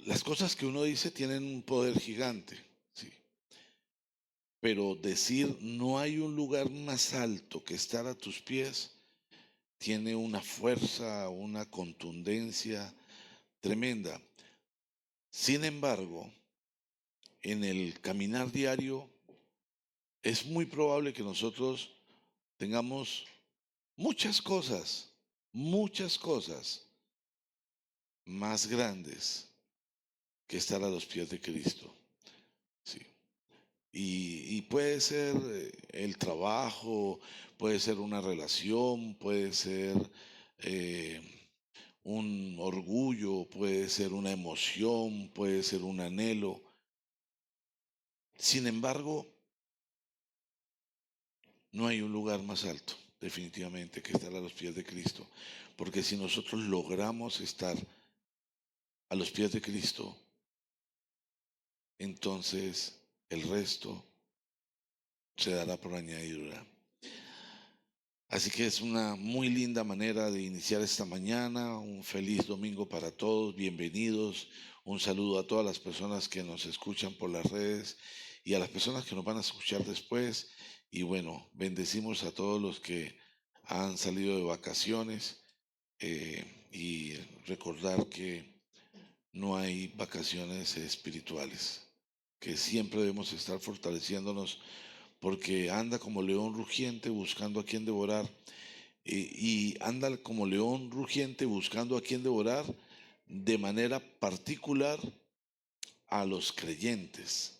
las cosas que uno dice tienen un poder gigante, sí. Pero decir no hay un lugar más alto que estar a tus pies tiene una fuerza, una contundencia tremenda. Sin embargo, en el caminar diario es muy probable que nosotros tengamos muchas cosas más grandes que estar a los pies de Cristo. Sí. Y puede ser el trabajo, puede ser una relación, puede ser eh, un orgullo, puede ser una emoción, puede ser un anhelo. Sin embargo, no hay un lugar más alto, definitivamente, que estar a los pies de Cristo. Porque si nosotros logramos estar a los pies de Cristo, entonces el resto se dará por añadidura. Así que es una muy linda manera de iniciar esta mañana. Un feliz domingo para todos. Bienvenidos. Un saludo a todas las personas que nos escuchan por las redes y a las personas que nos van a escuchar después. Y bueno, bendecimos a todos los que han salido de vacaciones y recordar que no hay vacaciones espirituales, que siempre debemos estar fortaleciéndonos porque anda como león rugiente buscando a quien devorar y anda como león rugiente buscando a quien devorar de manera particular a los creyentes,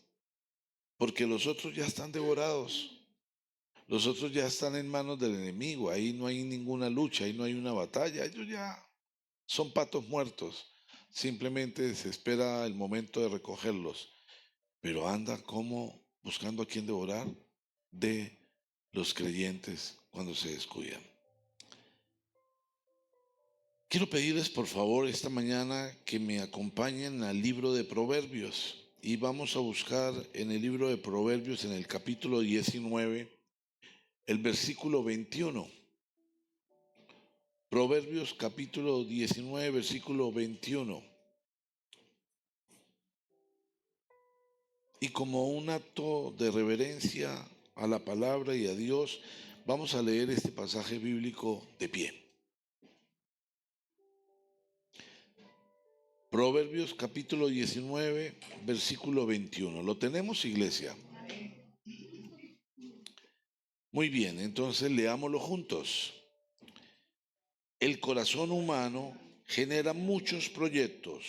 porque los otros ya están devorados, los otros ya están en manos del enemigo, ahí no hay ninguna lucha, ahí no hay una batalla, ellos ya son patos muertos, simplemente se espera el momento de recogerlos, pero anda como buscando a quien devorar de los creyentes cuando se descuidan. Quiero pedirles por favor esta mañana que me acompañen al libro de Proverbios y vamos a buscar en el libro de Proverbios en el capítulo 19, el versículo 21. Proverbios capítulo 19, versículo 21. Y como un acto de reverencia a la palabra y a Dios, vamos a leer este pasaje bíblico de pie. Proverbios capítulo 19, versículo 21. ¿Lo tenemos, iglesia? Muy bien, entonces leámoslo juntos. El corazón humano genera muchos proyectos,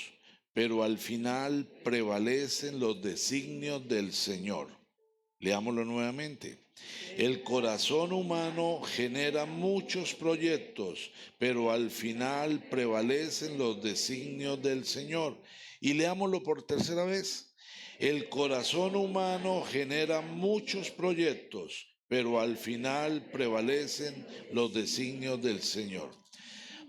pero al final prevalecen los designios del Señor. Leámoslo nuevamente. El corazón humano genera muchos proyectos, pero al final prevalecen los designios del Señor. Y leámoslo por tercera vez. El corazón humano genera muchos proyectos, pero al final prevalecen los designios del Señor.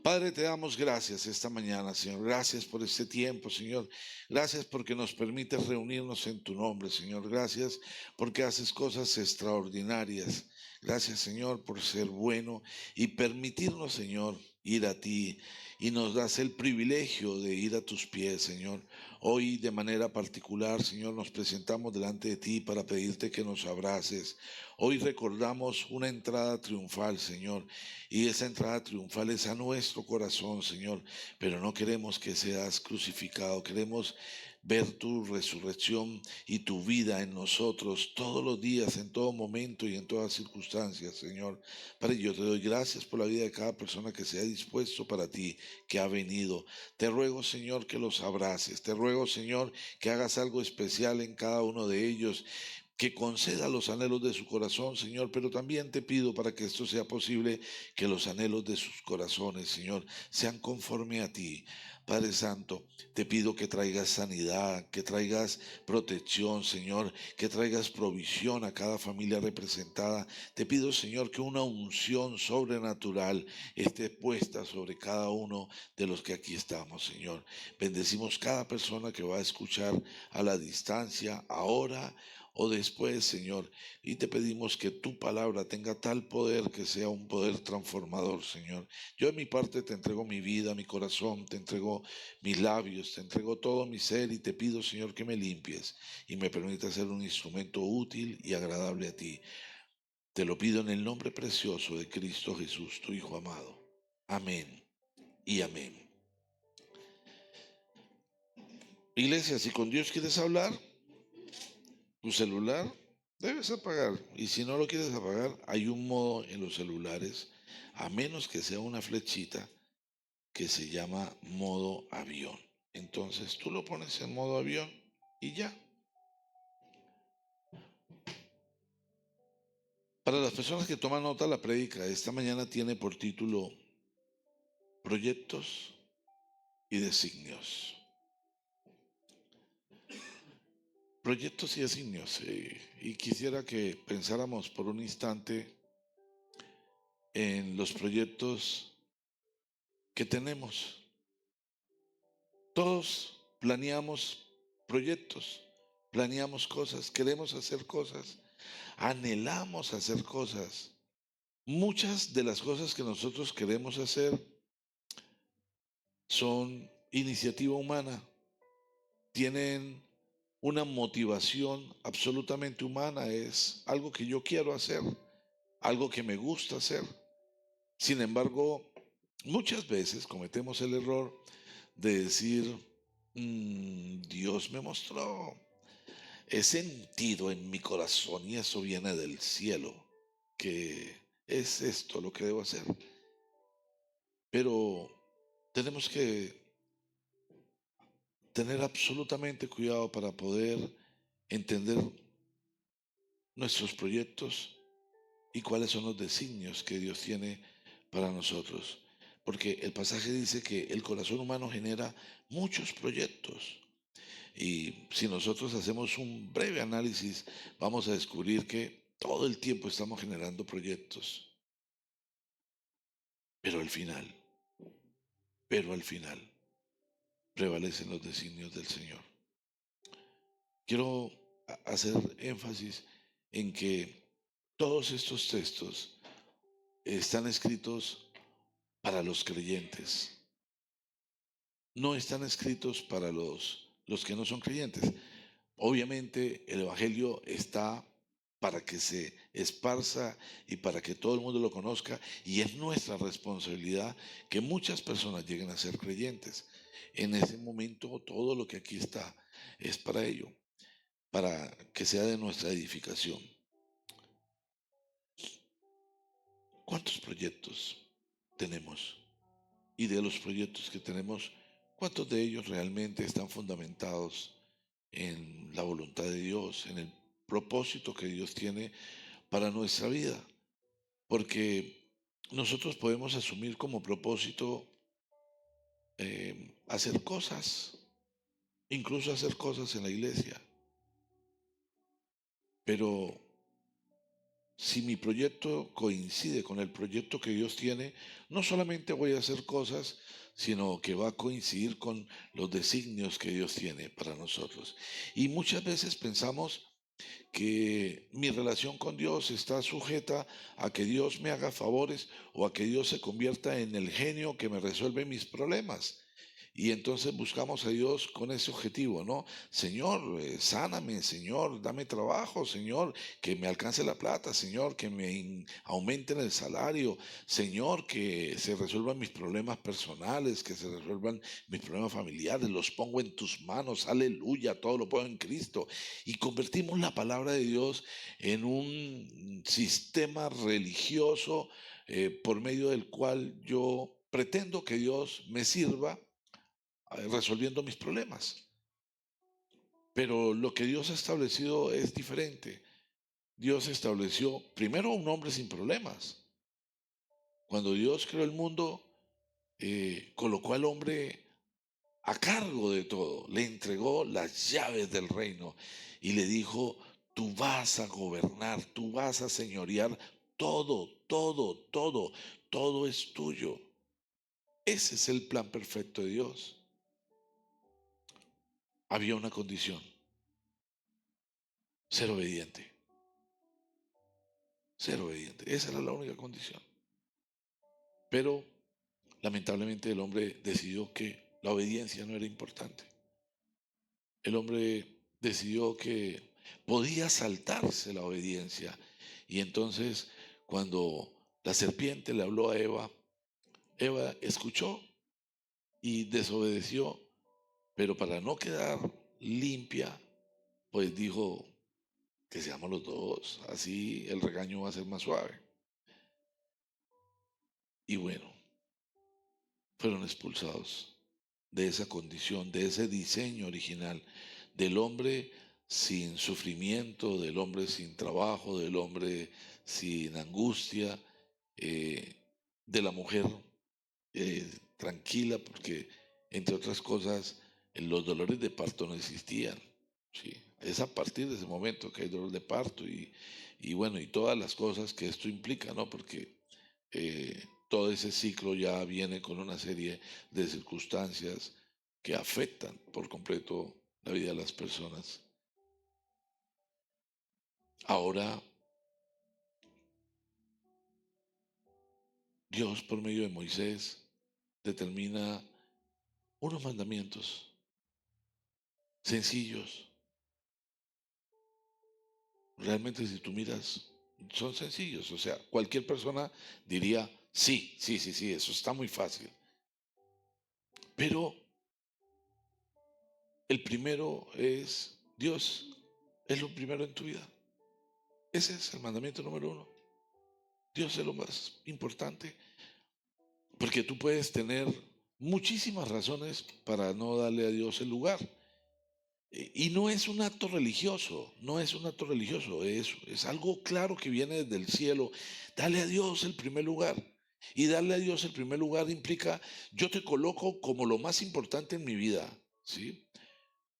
Padre, te damos gracias esta mañana, Señor. Gracias por este tiempo, Señor. Gracias porque nos permites reunirnos en tu nombre, Señor. Gracias porque haces cosas extraordinarias. Gracias, Señor, por ser bueno y permitirnos, Señor, ir a ti. Y nos das el privilegio de ir a tus pies, Señor. Hoy, de manera particular, Señor, nos presentamos delante de ti para pedirte que nos abraces. Hoy recordamos una entrada triunfal, Señor. Y esa entrada triunfal es a nuestro corazón, Señor. Pero no queremos que seas crucificado, queremos ver tu resurrección y tu vida en nosotros todos los días, en todo momento y en todas circunstancias, Señor. Padre, yo te doy gracias por la vida de cada persona que se ha dispuesto para ti, que ha venido. Te ruego, Señor, que los abraces. Te ruego, Señor, que hagas algo especial en cada uno de ellos, que conceda los anhelos de su corazón, Señor, pero también te pido para que esto sea posible, que los anhelos de sus corazones, Señor, sean conforme a ti. Padre Santo, te pido que traigas sanidad, que traigas protección, Señor, que traigas provisión a cada familia representada. Te pido, Señor, que una unción sobrenatural esté puesta sobre cada uno de los que aquí estamos, Señor. Bendecimos cada persona que va a escuchar a la distancia, ahora o después, Señor. Y te pedimos que tu palabra tenga tal poder que sea un poder transformador, Señor. Yo en mi parte te entrego mi vida, mi corazón, te entrego mis labios, te entrego todo mi ser y te pido, Señor, que me limpies y me permitas ser un instrumento útil y agradable a ti. Te lo pido en el nombre precioso de Cristo Jesús, tu Hijo amado. Amén y amén. Iglesia, si con Dios quieres hablar, tu celular debes apagar. Y si no lo quieres apagar, hay un modo en los celulares, a menos que sea una flechita, que se llama modo avión. Entonces tú lo pones en modo avión y ya. Para las personas que toman nota, la prédica de esta mañana tiene por título Proyectos y designios. Proyectos y designios. Y quisiera que pensáramos por un instante en los proyectos que tenemos. Todos planeamos proyectos, planeamos cosas, queremos hacer cosas, anhelamos hacer cosas. Muchas de las cosas que nosotros queremos hacer son iniciativa humana, tienen una motivación absolutamente humana, es algo que yo quiero hacer, algo que me gusta hacer. Sin embargo, muchas veces cometemos el error de decir, Dios me mostró, he sentido en mi corazón y eso viene del cielo, que es esto lo que debo hacer. Pero tenemos que tener absolutamente cuidado para poder entender nuestros proyectos y cuáles son los designios que Dios tiene para nosotros. Porque el pasaje dice que el corazón humano genera muchos proyectos. Y si nosotros hacemos un breve análisis, vamos a descubrir que todo el tiempo estamos generando proyectos. Pero al final, pero al final, prevalecen los designios del Señor. Quiero hacer énfasis en que todos estos textos están escritos para los creyentes, no están escritos para los que no son creyentes. Obviamente el Evangelio está para que se esparza y para que todo el mundo lo conozca, y es nuestra responsabilidad que muchas personas lleguen a ser creyentes. En ese momento todo lo que aquí está es para ello, para que sea de nuestra edificación. ¿Cuántos proyectos tenemos? Y de los proyectos que tenemos, ¿cuántos de ellos realmente están fundamentados en la voluntad de Dios, en el propósito que Dios tiene para nuestra vida? Porque nosotros podemos asumir como propósito hacer cosas, incluso hacer cosas en la iglesia, pero si mi proyecto coincide con el proyecto que Dios tiene, no solamente voy a hacer cosas, sino que va a coincidir con los designios que Dios tiene para nosotros. Y muchas veces pensamos que mi relación con Dios está sujeta a que Dios me haga favores o a que Dios se convierta en el genio que me resuelve mis problemas. Y entonces buscamos a Dios con ese objetivo, ¿no? Señor, sáname, Señor, dame trabajo, Señor, que me alcance la plata, Señor, que me aumenten el salario, Señor, que se resuelvan mis problemas personales, que se resuelvan mis problemas familiares, los pongo en tus manos, aleluya, todo lo puedo en Cristo. Y convertimos la palabra de Dios en un sistema religioso por medio del cual yo pretendo que Dios me sirva resolviendo mis problemas. Pero lo que Dios ha establecido es diferente. Dios estableció primero un hombre sin problemas. Cuando Dios creó el mundo, colocó al hombre a cargo de todo, le entregó las llaves del reino y le dijo, tú vas a gobernar, tú vas a señorear todo, todo, todo, todo es tuyo. Ese es el plan perfecto de Dios. Había una condición. ser obediente. Ser obediente. Esa era la única condición. Pero lamentablemente el hombre decidió que la obediencia no era importante. El hombre decidió que podía saltarse la obediencia. Y entonces, cuando la serpiente le habló a Eva, Eva escuchó y desobedeció, pero para no quedar limpia, pues dijo que seamos los dos, así el regaño va a ser más suave. Y bueno, fueron expulsados de esa condición, de ese diseño original del hombre sin sufrimiento, del hombre sin trabajo, del hombre sin angustia, eh, de la mujer tranquila, porque entre otras cosas los dolores de parto no existían. ¿Sí? Es a partir de ese momento que hay dolor de parto y bueno, y todas las cosas que esto implica, ¿no? Porque todo ese ciclo ya viene con una serie de circunstancias que afectan por completo la vida de las personas. Ahora, Dios por medio de Moisés determina unos mandamientos sencillos. Realmente si tú miras, son sencillos. O sea, cualquier persona diría, sí, sí, sí, sí, eso está muy fácil. Pero el primero es, Dios es lo primero en tu vida. Ese es el mandamiento número uno. Dios es lo más importante, porque tú puedes tener muchísimas razones para no darle a Dios el lugar. Y no es un acto religioso, no es un acto religioso, es algo claro que viene desde el cielo. Dale a Dios el primer lugar. Y darle a Dios el primer lugar implica, yo te coloco como lo más importante en mi vida, ¿sí?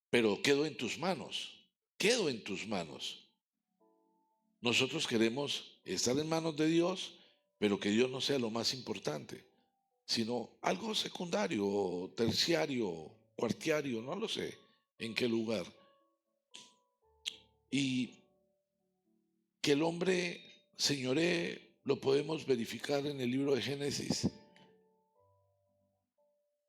Pero quedo en tus manos, quedo en tus manos. Nosotros queremos estar en manos de Dios, pero que Dios no sea lo más importante, sino algo secundario, terciario, cuartiario, no lo sé en qué lugar. Y que el hombre señoree lo podemos verificar en el libro de Génesis.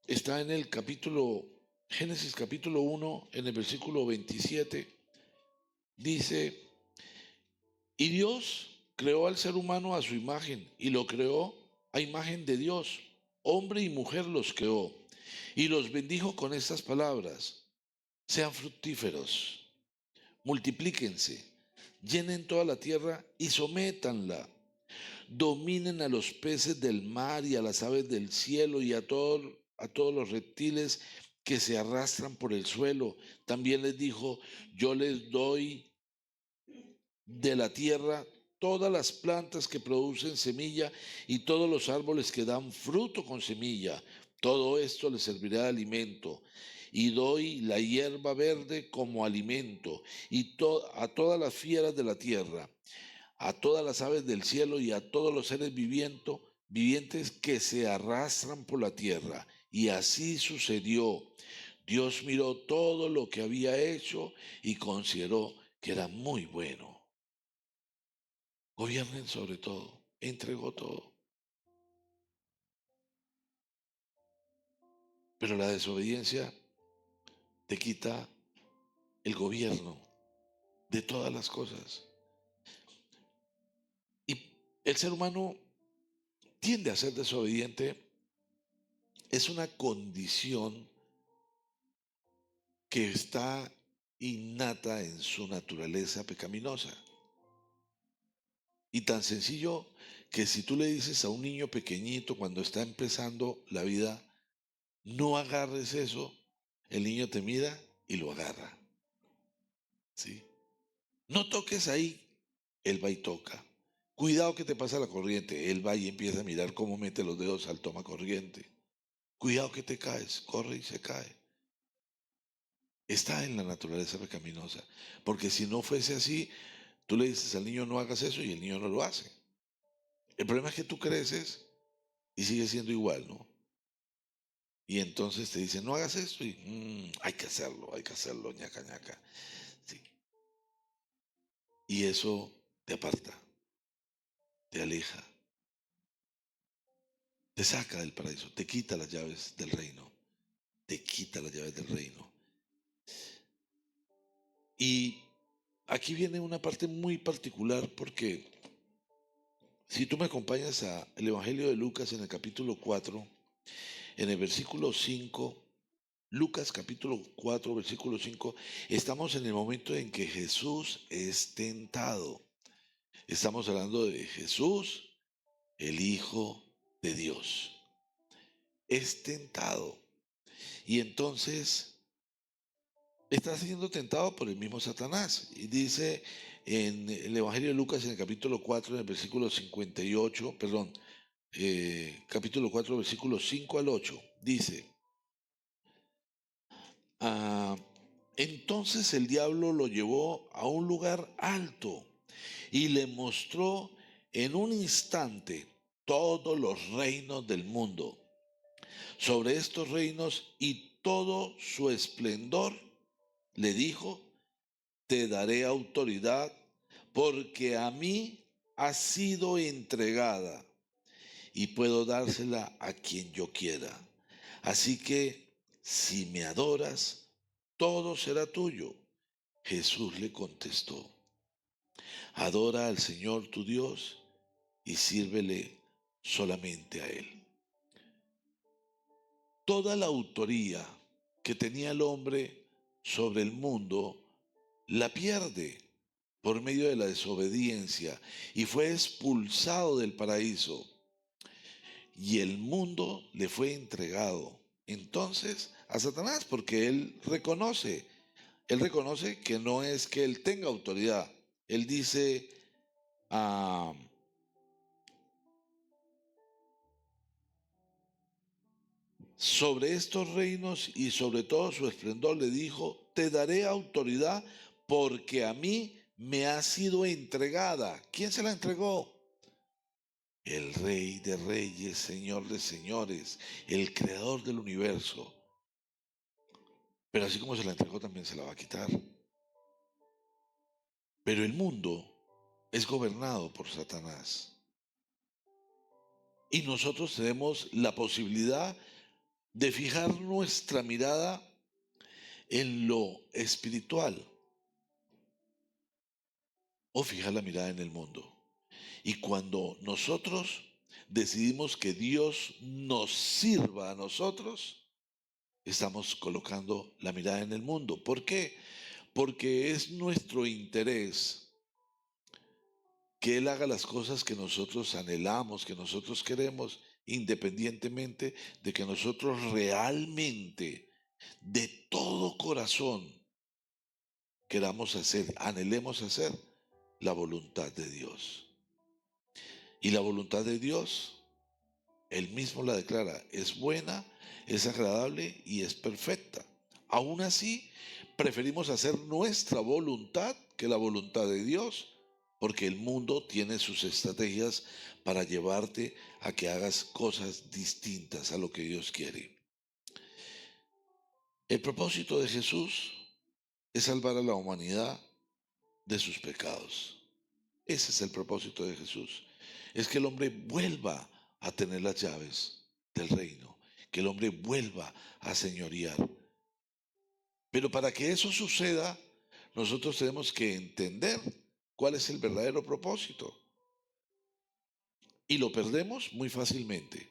Está en el capítulo, Génesis capítulo 1, en el versículo 27. Dice, y Dios creó al ser humano a su imagen y lo creó a imagen de Dios. Hombre y mujer los creó y los bendijo con estas palabras. Sean fructíferos, multiplíquense, llenen toda la tierra y sométanla. Dominen a los peces del mar y a las aves del cielo y a todos los reptiles que se arrastran por el suelo. También les dijo, yo les doy de la tierra todas las plantas que producen semilla y todos los árboles que dan fruto con semilla. Todo esto les servirá de alimento. Y doy la hierba verde como alimento y a todas las fieras de la tierra, a todas las aves del cielo y a todos los seres vivientes que se arrastran por la tierra. Y así sucedió. Dios miró todo lo que había hecho y consideró que era muy bueno. Gobiernen sobre todo, entregó todo. Pero la desobediencia te quita el gobierno de todas las cosas. Y el ser humano tiende a ser desobediente. Es una condición que está innata en su naturaleza pecaminosa. Y tan sencillo que si tú le dices a un niño pequeñito cuando está empezando la vida, no agarres eso, el niño te mira y lo agarra. ¿Sí? No toques ahí, él va y toca. Cuidado que te pasa la corriente, él va y empieza a mirar cómo mete los dedos al toma corriente. Cuidado que te caes, corre y se cae. Está en la naturaleza pecaminosa, porque si no fuese así, tú le dices al niño no hagas eso y el niño no lo hace. El problema es que tú creces y sigues siendo igual, ¿no? Y entonces te dicen no hagas esto y hay que hacerlo, ñaca, ñaca. Sí. Y eso te aparta, te aleja, te saca del paraíso, te quita las llaves del reino, te quita las llaves del reino. Y aquí viene una parte muy particular porque si tú me acompañas al Evangelio de Lucas en el capítulo 4, en el versículo 5, Lucas capítulo 4, versículo 5, estamos en el momento en que Jesús es tentado. Estamos hablando de Jesús, el Hijo de Dios. Es tentado. Y entonces está siendo tentado por el mismo Satanás. Y dice en el Evangelio de Lucas, en el capítulo 4, en el versículo 58, perdón, capítulo 4, versículos 5 al 8, dice, ah, entonces el diablo lo llevó a un lugar alto y le mostró en un instante todos los reinos del mundo. Sobre estos reinos y todo su esplendor, le dijo, te daré autoridad porque a mí ha sido entregada y puedo dársela a quien yo quiera. Así que si me adoras, todo será tuyo. Jesús le contestó, adora al Señor tu Dios y sírvele solamente a Él. Toda la autoría que tenía el hombre sobre el mundo la pierde por medio de la desobediencia y fue expulsado del paraíso y el mundo le fue entregado entonces a Satanás porque él reconoce que no es que él tenga autoridad. Él dice, ah, sobre estos reinos y sobre todo su esplendor le dijo, te daré autoridad porque a mí me ha sido entregada. ¿Quién se la entregó? El Rey de Reyes, Señor de Señores, el Creador del universo. Pero así como se la entregó, también se la va a quitar. Pero el mundo es gobernado por Satanás. Y nosotros tenemos la posibilidad de fijar nuestra mirada en lo espiritual o fijar la mirada en el mundo. Y cuando nosotros decidimos que Dios nos sirva a nosotros, estamos colocando la mirada en el mundo. ¿Por qué? Porque es nuestro interés que Él haga las cosas que nosotros anhelamos, que nosotros queremos, independientemente de que nosotros realmente, de todo corazón, queramos hacer, anhelemos hacer la voluntad de Dios. Y la voluntad de Dios, Él mismo la declara, es buena, es agradable y es perfecta. Aún así, preferimos hacer nuestra voluntad que la voluntad de Dios, porque el mundo tiene sus estrategias para llevarte a que hagas cosas distintas a lo que Dios quiere. El propósito de Jesús es salvar a la humanidad de sus pecados. Ese es el propósito de Jesús. Es que el hombre vuelva a tener las llaves del reino, que el hombre vuelva a señorear. Pero para que eso suceda, nosotros tenemos que entender cuál es el verdadero propósito. Y lo perdemos muy fácilmente.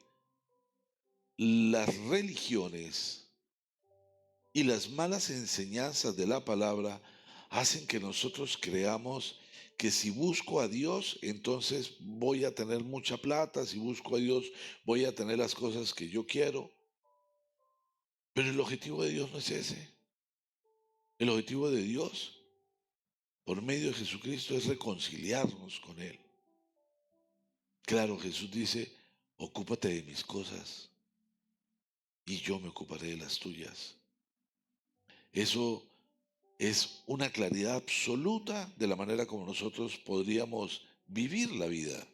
Las religiones y las malas enseñanzas de la palabra hacen que nosotros creamos que si busco a Dios, entonces voy a tener mucha plata, si busco a Dios, voy a tener las cosas que yo quiero. Pero el objetivo de Dios no es ese. El objetivo de Dios, por medio de Jesucristo, es reconciliarnos con Él. Claro, Jesús dice, ocúpate de mis cosas y yo me ocuparé de las tuyas. Eso es una claridad absoluta de la manera como nosotros podríamos vivir la vida.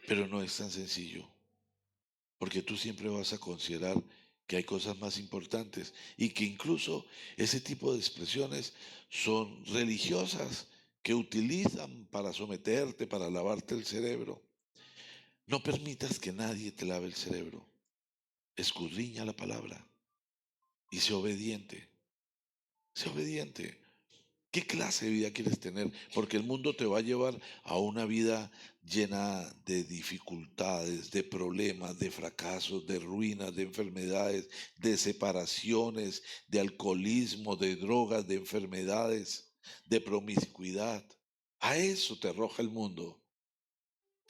Pero no es tan sencillo, porque tú siempre vas a considerar que hay cosas más importantes y que incluso ese tipo de expresiones son religiosas que utilizan para someterte, para lavarte el cerebro. No permitas que nadie te lave el cerebro. Escudriña la palabra y sé obediente. Sé obediente. ¿Qué clase de vida quieres tener? Porque el mundo te va a llevar a una vida llena de dificultades, de problemas, de fracasos, de ruinas, de enfermedades, de separaciones, de alcoholismo, de drogas, de enfermedades, de promiscuidad. A eso te arroja el mundo.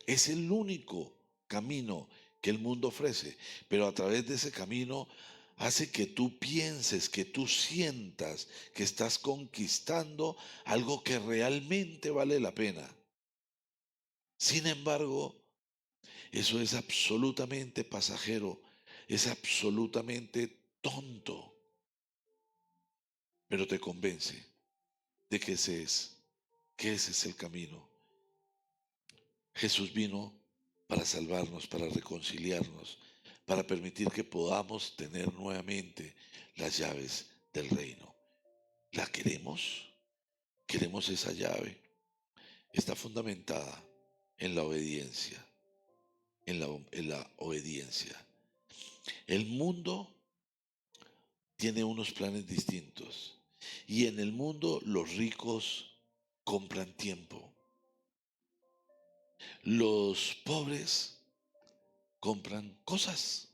Es el único camino que el mundo ofrece, pero a través de ese camino hace que tú pienses, que tú sientas que estás conquistando algo que realmente vale la pena. Sin embargo, eso es absolutamente pasajero, es absolutamente tonto, pero te convence de que ese es el camino. Jesús vino para salvarnos, para reconciliarnos, para permitir que podamos tener nuevamente las llaves del reino. ¿La queremos? ¿Queremos esa llave? Está fundamentada en la obediencia, en la obediencia. El mundo tiene unos planes distintos y en el mundo los ricos compran tiempo. Los pobres compran cosas.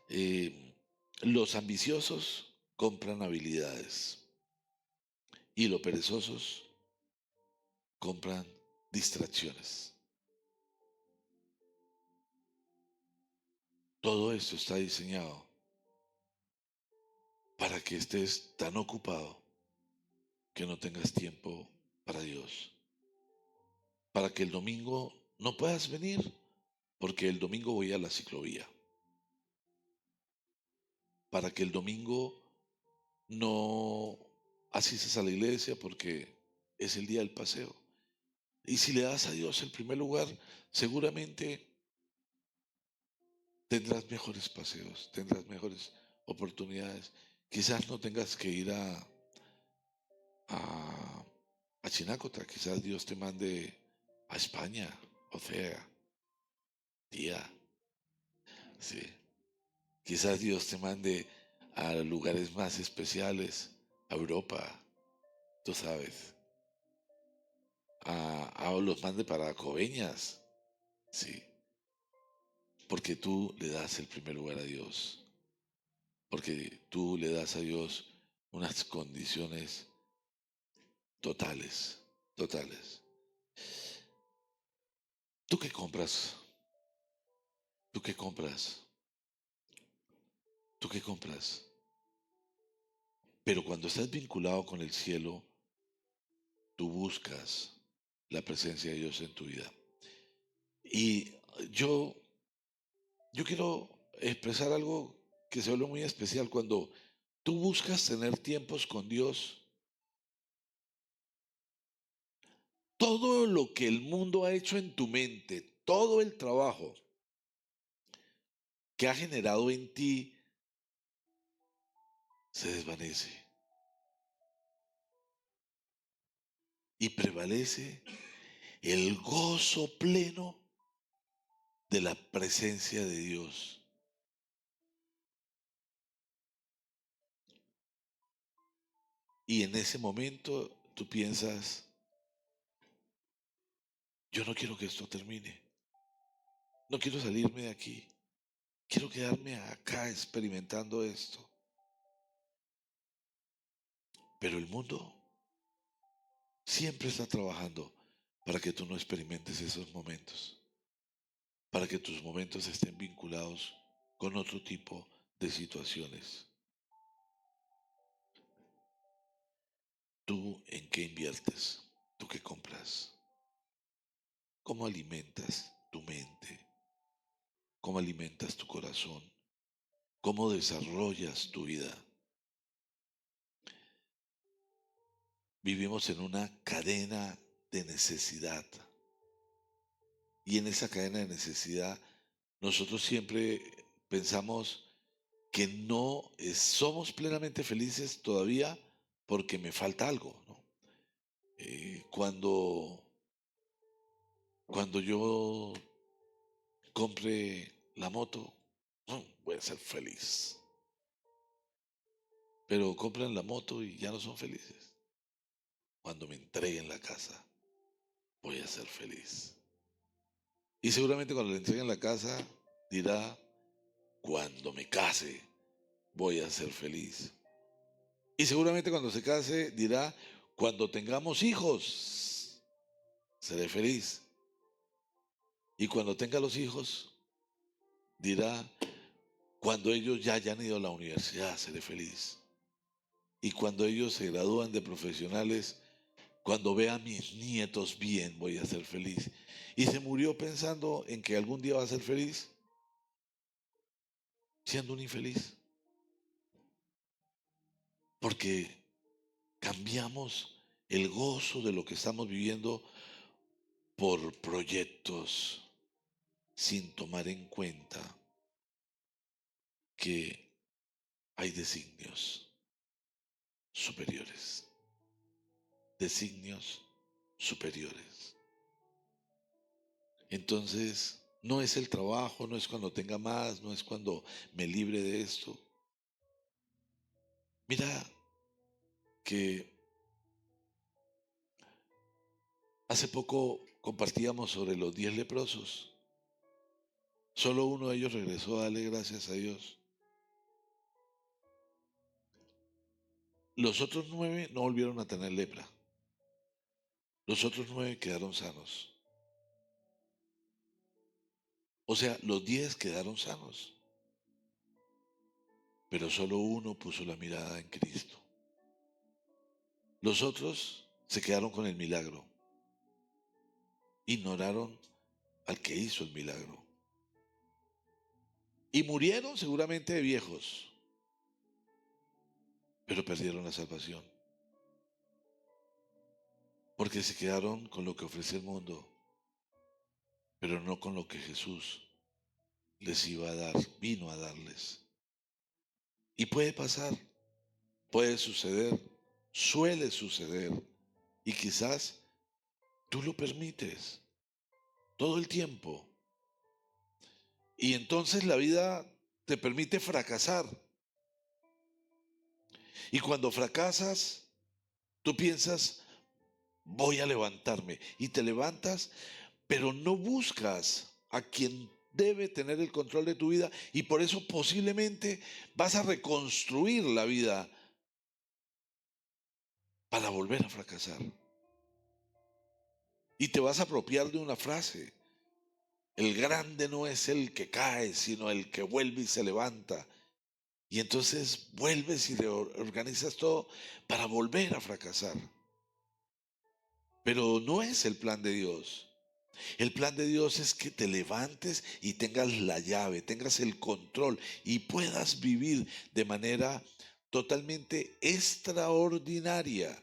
Eh, los ambiciosos compran habilidades y los perezosos compran distracciones. Todo esto está diseñado para que estés tan ocupado que no tengas tiempo para Dios. Para que el domingo no puedas venir, porque el domingo voy a la ciclovía. Para que el domingo no asistas a la iglesia porque es el día del paseo. Y si le das a Dios el primer lugar, seguramente tendrás mejores paseos, tendrás mejores oportunidades. Quizás no tengas que ir a, a Chinácota, quizás Dios te mande a España, o sea, tía, sí. Quizás Dios te mande a lugares más especiales, a Europa, tú sabes, a los mande para Coveñas, sí, porque tú le das el primer lugar a Dios, porque tú le das a Dios unas condiciones totales, totales. ¿Tú qué compras? ¿Tú qué compras? ¿Tú qué compras? Pero cuando estás vinculado con el cielo, tú buscas la presencia de Dios en tu vida. Y yo, yo quiero expresar algo que se vuelve muy especial cuando tú buscas tener tiempos con Dios. Todo lo que el mundo ha hecho en tu mente, todo el trabajo que ha generado en ti, se desvanece y prevalece el gozo pleno de la presencia de Dios. Y en ese momento tú piensas, yo no quiero que esto termine, no quiero salirme de aquí, quiero quedarme acá experimentando esto. Pero el mundo siempre está trabajando para que tú no experimentes esos momentos, para que tus momentos estén vinculados con otro tipo de situaciones. ¿Tú en qué inviertes? ¿Tú qué compras? ¿Cómo alimentas tu mente? ¿Cómo alimentas tu corazón? ¿Cómo desarrollas tu vida? Vivimos en una cadena de necesidad. Y en esa cadena de necesidad, nosotros siempre pensamos que no somos plenamente felices todavía porque me falta algo, ¿no? Cuando yo compre la moto, voy a ser feliz. Pero compran la moto y ya no son felices. Cuando me entreguen la casa, voy a ser feliz. Y seguramente cuando le entreguen la casa, dirá, cuando me case, voy a ser feliz. Y seguramente cuando se case, dirá, cuando tengamos hijos, seré feliz. Y cuando tenga los hijos, dirá, cuando ellos ya hayan ido a la universidad, seré feliz. Y cuando ellos se gradúan de profesionales, cuando vea a mis nietos bien, voy a ser feliz. Y se murió pensando en que algún día va a ser feliz, siendo un infeliz. Porque cambiamos el gozo de lo que estamos viviendo por proyectos sin tomar en cuenta que hay designios superiores. Designios superiores. Entonces, no es el trabajo, no es cuando tenga más, no es cuando me libre de esto. Mira que hace poco compartíamos sobre los 10 leprosos. Solo uno de ellos regresó a darle gracias a Dios. Los otros 9 no volvieron a tener lepra. Los otros 9 quedaron sanos. O sea, los 10 quedaron sanos. Pero solo uno puso la mirada en Cristo. Los otros se quedaron con el milagro. Ignoraron al que hizo el milagro. Y murieron seguramente de viejos. Pero perdieron la salvación. Porque se quedaron con lo que ofrece el mundo, pero no con lo que Jesús les iba a dar, vino a darles. Y puede pasar, puede suceder, suele suceder. Y quizás tú lo permites todo el tiempo. Y entonces la vida te permite fracasar. Y cuando fracasas, tú piensas, voy a levantarme. Y te levantas, pero no buscas a quien debe tener el control de tu vida y por eso posiblemente vas a reconstruir la vida para volver a fracasar. Y te vas a apropiar de una frase: el grande no es el que cae, sino el que vuelve y se levanta. Y entonces vuelves y reorganizas todo para volver a fracasar. Pero no es el plan de Dios. El plan de Dios es que te levantes y tengas la llave, tengas el control y puedas vivir de manera totalmente extraordinaria.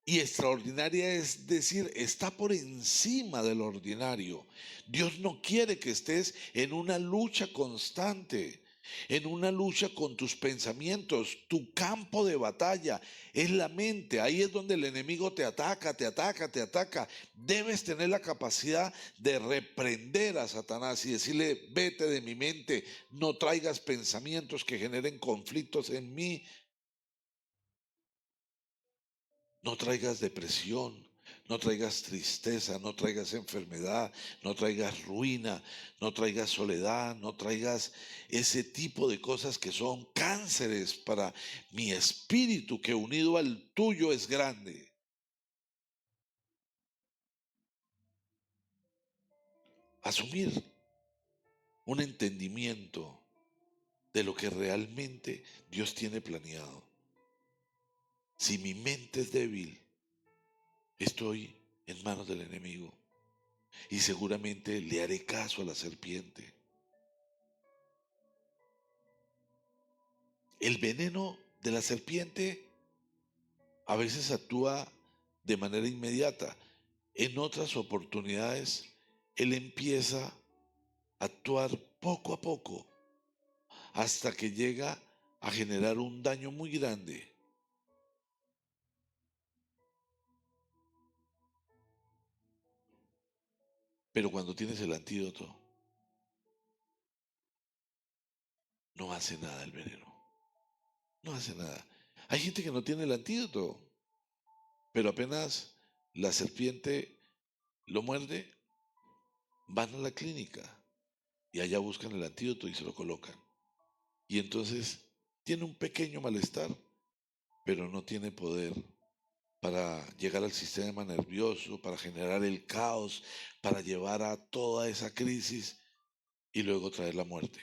Y extraordinaria es decir, está por encima del ordinario. Dios no quiere que estés en una lucha constante, en una lucha con tus pensamientos. Tu campo de batalla es la mente. Ahí es donde el enemigo te ataca, te ataca, te ataca. Debes tener la capacidad de reprender a Satanás y decirle, vete de mi mente, no traigas pensamientos que generen conflictos en mí. No traigas depresión, no traigas tristeza, no traigas enfermedad, no traigas ruina, no traigas soledad, no traigas ese tipo de cosas que son cánceres para mi espíritu, que unido al tuyo es grande. Asumir un entendimiento de lo que realmente Dios tiene planeado. Si mi mente es débil, estoy en manos del enemigo y seguramente le haré caso a la serpiente. El veneno de la serpiente a veces actúa de manera inmediata. En otras oportunidades, él empieza a actuar poco a poco, hasta que llega a generar un daño muy grande. Pero cuando tienes el antídoto, no hace nada el veneno. No hace nada. Hay gente que no tiene el antídoto, pero apenas la serpiente lo muerde, van a la clínica y allá buscan el antídoto y se lo colocan. Y entonces tiene un pequeño malestar, pero no tiene poder para llegar al sistema nervioso, para generar el caos, para llevar a toda esa crisis y luego traer la muerte.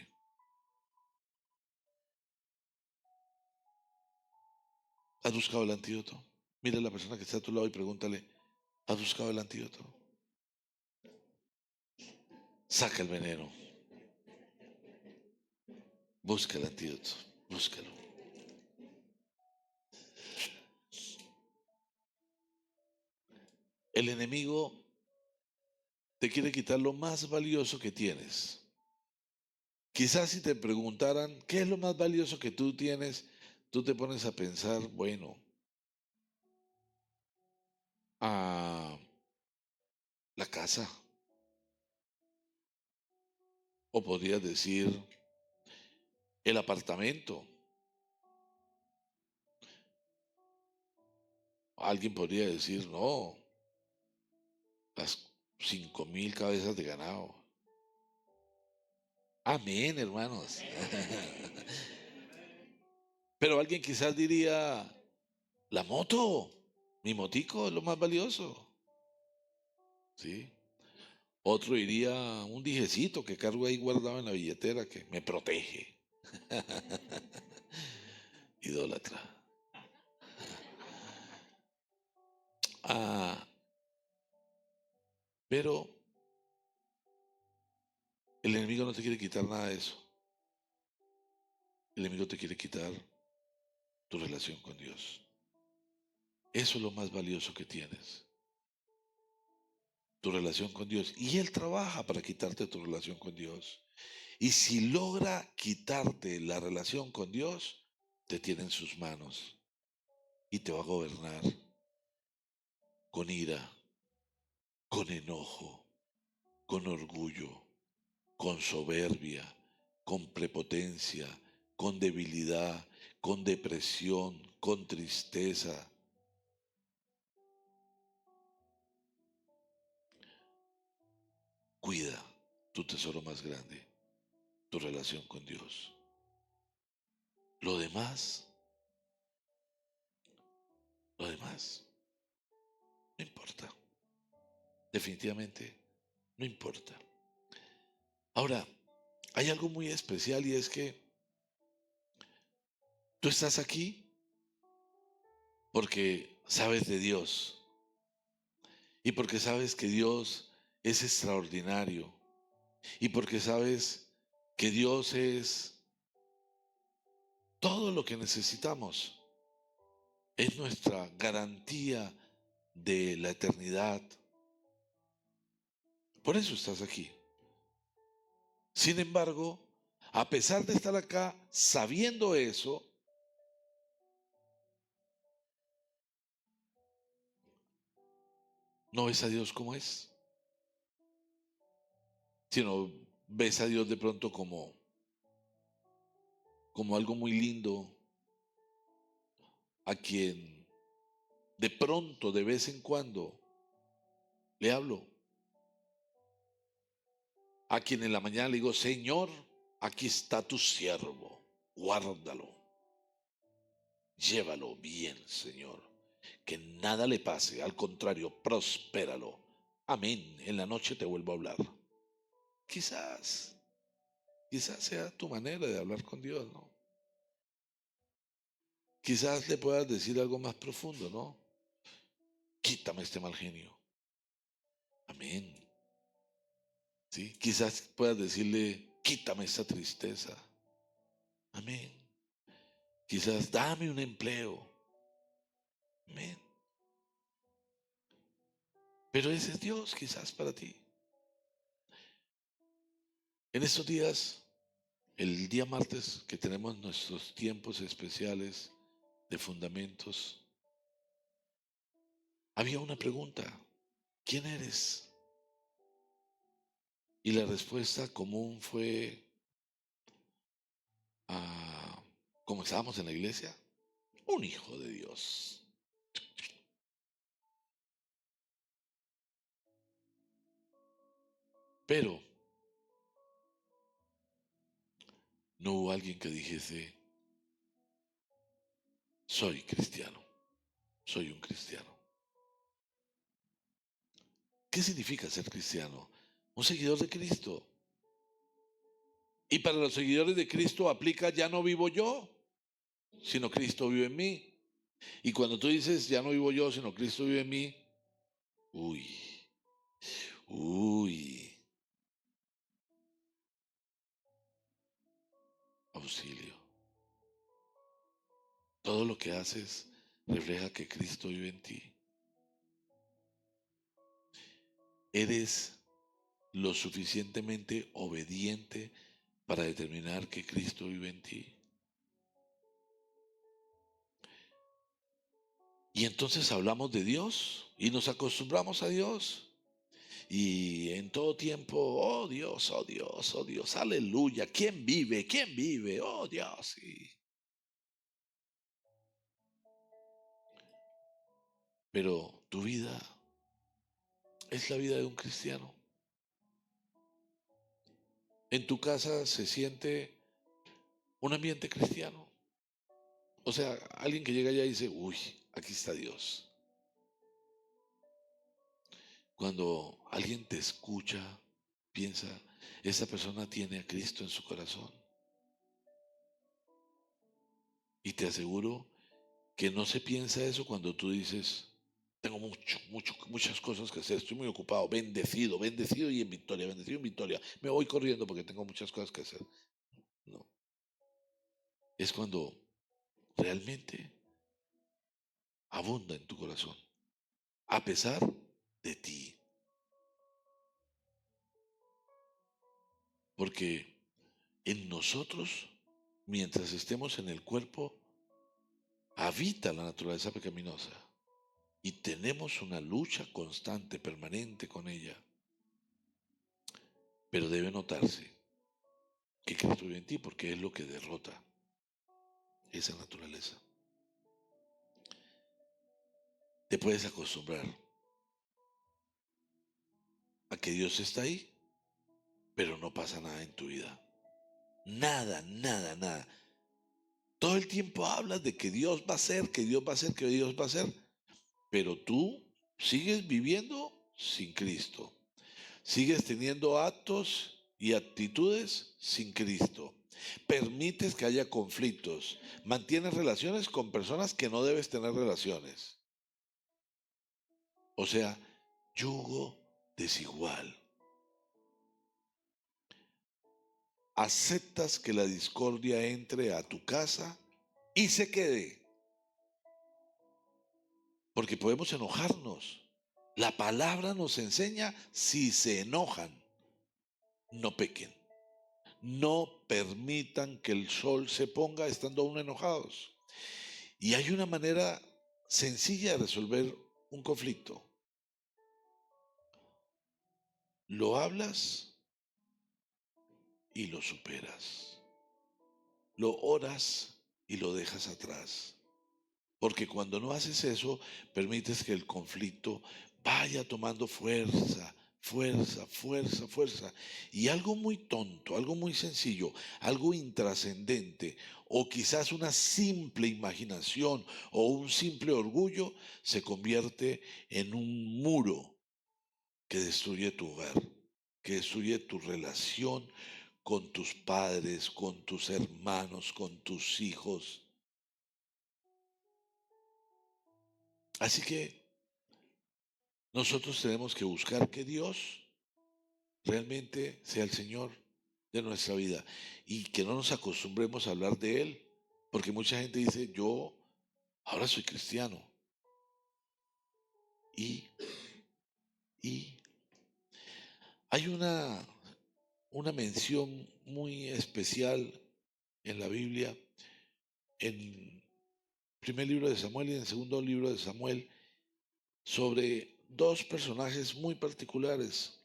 ¿Has buscado el antídoto? Mira a la persona que está a tu lado y pregúntale, ¿has buscado el antídoto? Saca el veneno. Busca el antídoto. Búscalo. El enemigo te quiere quitar lo más valioso que tienes. Quizás si te preguntaran, ¿qué es lo más valioso que tú tienes? Tú te pones a pensar, bueno, a la casa. O podrías decir el apartamento. Alguien podría decir, no, las 5.000 cabezas de ganado. Amén, hermanos. Pero alguien quizás diría, la moto, mi motico es lo más valioso. ¿Sí? Otro diría, un dijecito que cargo ahí guardado en la billetera que me protege. Idólatra. Ah, pero el enemigo no te quiere quitar nada de eso. El enemigo te quiere quitar tu relación con Dios. Eso es lo más valioso que tienes, tu relación con Dios. Y Él trabaja para quitarte tu relación con Dios. Y si logra quitarte la relación con Dios, te tiene en sus manos y te va a gobernar con ira, con enojo, con orgullo, con soberbia, con prepotencia, con debilidad, con depresión, con tristeza. Cuida tu tesoro más grande, tu relación con Dios. Lo demás, lo demás, no importa. Definitivamente, no importa. Ahora, hay algo muy especial y es que tú estás aquí porque sabes de Dios y porque sabes que Dios es extraordinario y porque sabes que Dios es todo lo que necesitamos. Es nuestra garantía de la eternidad. Por eso estás aquí. Sin embargo, a pesar de estar acá sabiendo eso, no ves a Dios como es, sino ves a Dios de pronto como algo muy lindo, a quien de pronto, de vez en cuando, le hablo, a quien en la mañana le digo, Señor, aquí está tu siervo, guárdalo, llévalo bien, Señor, que nada le pase, al contrario, prospéralo. Amén, en la noche te vuelvo a hablar. Quizás, quizás sea tu manera de hablar con Dios, ¿no? Quizás le puedas decir algo más profundo, ¿no? Quítame este mal genio. Amén. ¿Sí? Quizás puedas decirle, quítame esta tristeza. Amén. Quizás dame un empleo. Amén. Pero ese es Dios quizás para ti. En estos días, el día martes que tenemos nuestros tiempos especiales de fundamentos, había una pregunta: ¿quién eres? Y la respuesta común fue, como estábamos en la iglesia, un hijo de Dios. Pero no hubo alguien que dijese, soy cristiano, soy un cristiano. ¿Qué significa ser cristiano? Un seguidor de Cristo. Y para los seguidores de Cristo aplica: ya no vivo yo, sino Cristo vive en mí. Y cuando tú dices ya no vivo yo, sino Cristo vive en mí, uy, uy, auxilio. Todo lo que haces refleja que Cristo vive en ti. Eres lo suficientemente obediente para determinar que Cristo vive en ti. Y entonces hablamos de Dios y nos acostumbramos a Dios. Y en todo tiempo, oh Dios, oh Dios, oh Dios, aleluya. ¿Quién vive? ¿Quién vive? Oh Dios. Sí. Pero tu vida es la vida de un cristiano. En tu casa se siente un ambiente cristiano. O sea, alguien que llega allá y dice, uy, aquí está Dios. Cuando alguien te escucha, piensa, esta persona tiene a Cristo en su corazón. Y te aseguro que no se piensa eso cuando tú dices, tengo muchas cosas que hacer, estoy muy ocupado, bendecido, bendecido y en victoria, bendecido en victoria. Me voy corriendo porque tengo muchas cosas que hacer. No, es cuando realmente abunda en tu corazón, a pesar de ti. Porque en nosotros, mientras estemos en el cuerpo, habita la naturaleza pecaminosa y tenemos una lucha constante, permanente con ella. Pero debe notarse que Cristo vive en ti porque es lo que derrota esa naturaleza. Te puedes acostumbrar a que Dios está ahí, pero no pasa nada en tu vida. Nada, nada, nada. Todo el tiempo hablas de que Dios va a hacer, que Dios va a hacer, que Dios va a hacer, pero tú sigues viviendo sin Cristo. Sigues teniendo actos y actitudes sin Cristo. Permites que haya conflictos. Mantienes relaciones con personas que no debes tener relaciones. O sea, yugo desigual. Aceptas que la discordia entre a tu casa y se quede. Porque podemos enojarnos. La palabra nos enseña: si se enojan, no pequen. No permitan que el sol se ponga estando aún enojados. Y hay una manera sencilla de resolver un conflicto. Lo hablas y lo superas. Lo oras y lo dejas atrás. Porque cuando no haces eso, permites que el conflicto vaya tomando fuerza, fuerza, fuerza, fuerza. Y algo muy tonto, algo muy sencillo, algo intrascendente, o quizás una simple imaginación o un simple orgullo, se convierte en un muro que destruye tu hogar, que destruye tu relación con tus padres, con tus hermanos, con tus hijos. Así que nosotros tenemos que buscar que Dios realmente sea el Señor de nuestra vida y que no nos acostumbremos a hablar de Él, porque mucha gente dice, yo ahora soy cristiano. Y hay una mención muy especial en la Biblia, en primer libro de Samuel y en el segundo libro de Samuel, sobre dos personajes muy particulares.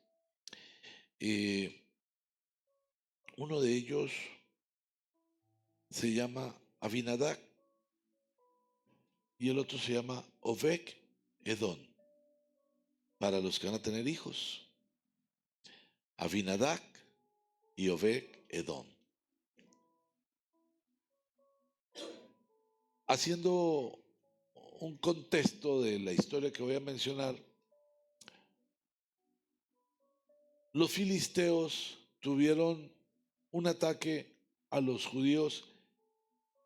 Uno de ellos se llama Abinadab y el otro se llama Obed Edom, para los que van a tener hijos. Abinadab y Obed Edom. Haciendo un contexto de la historia que voy a mencionar, los filisteos tuvieron un ataque a los judíos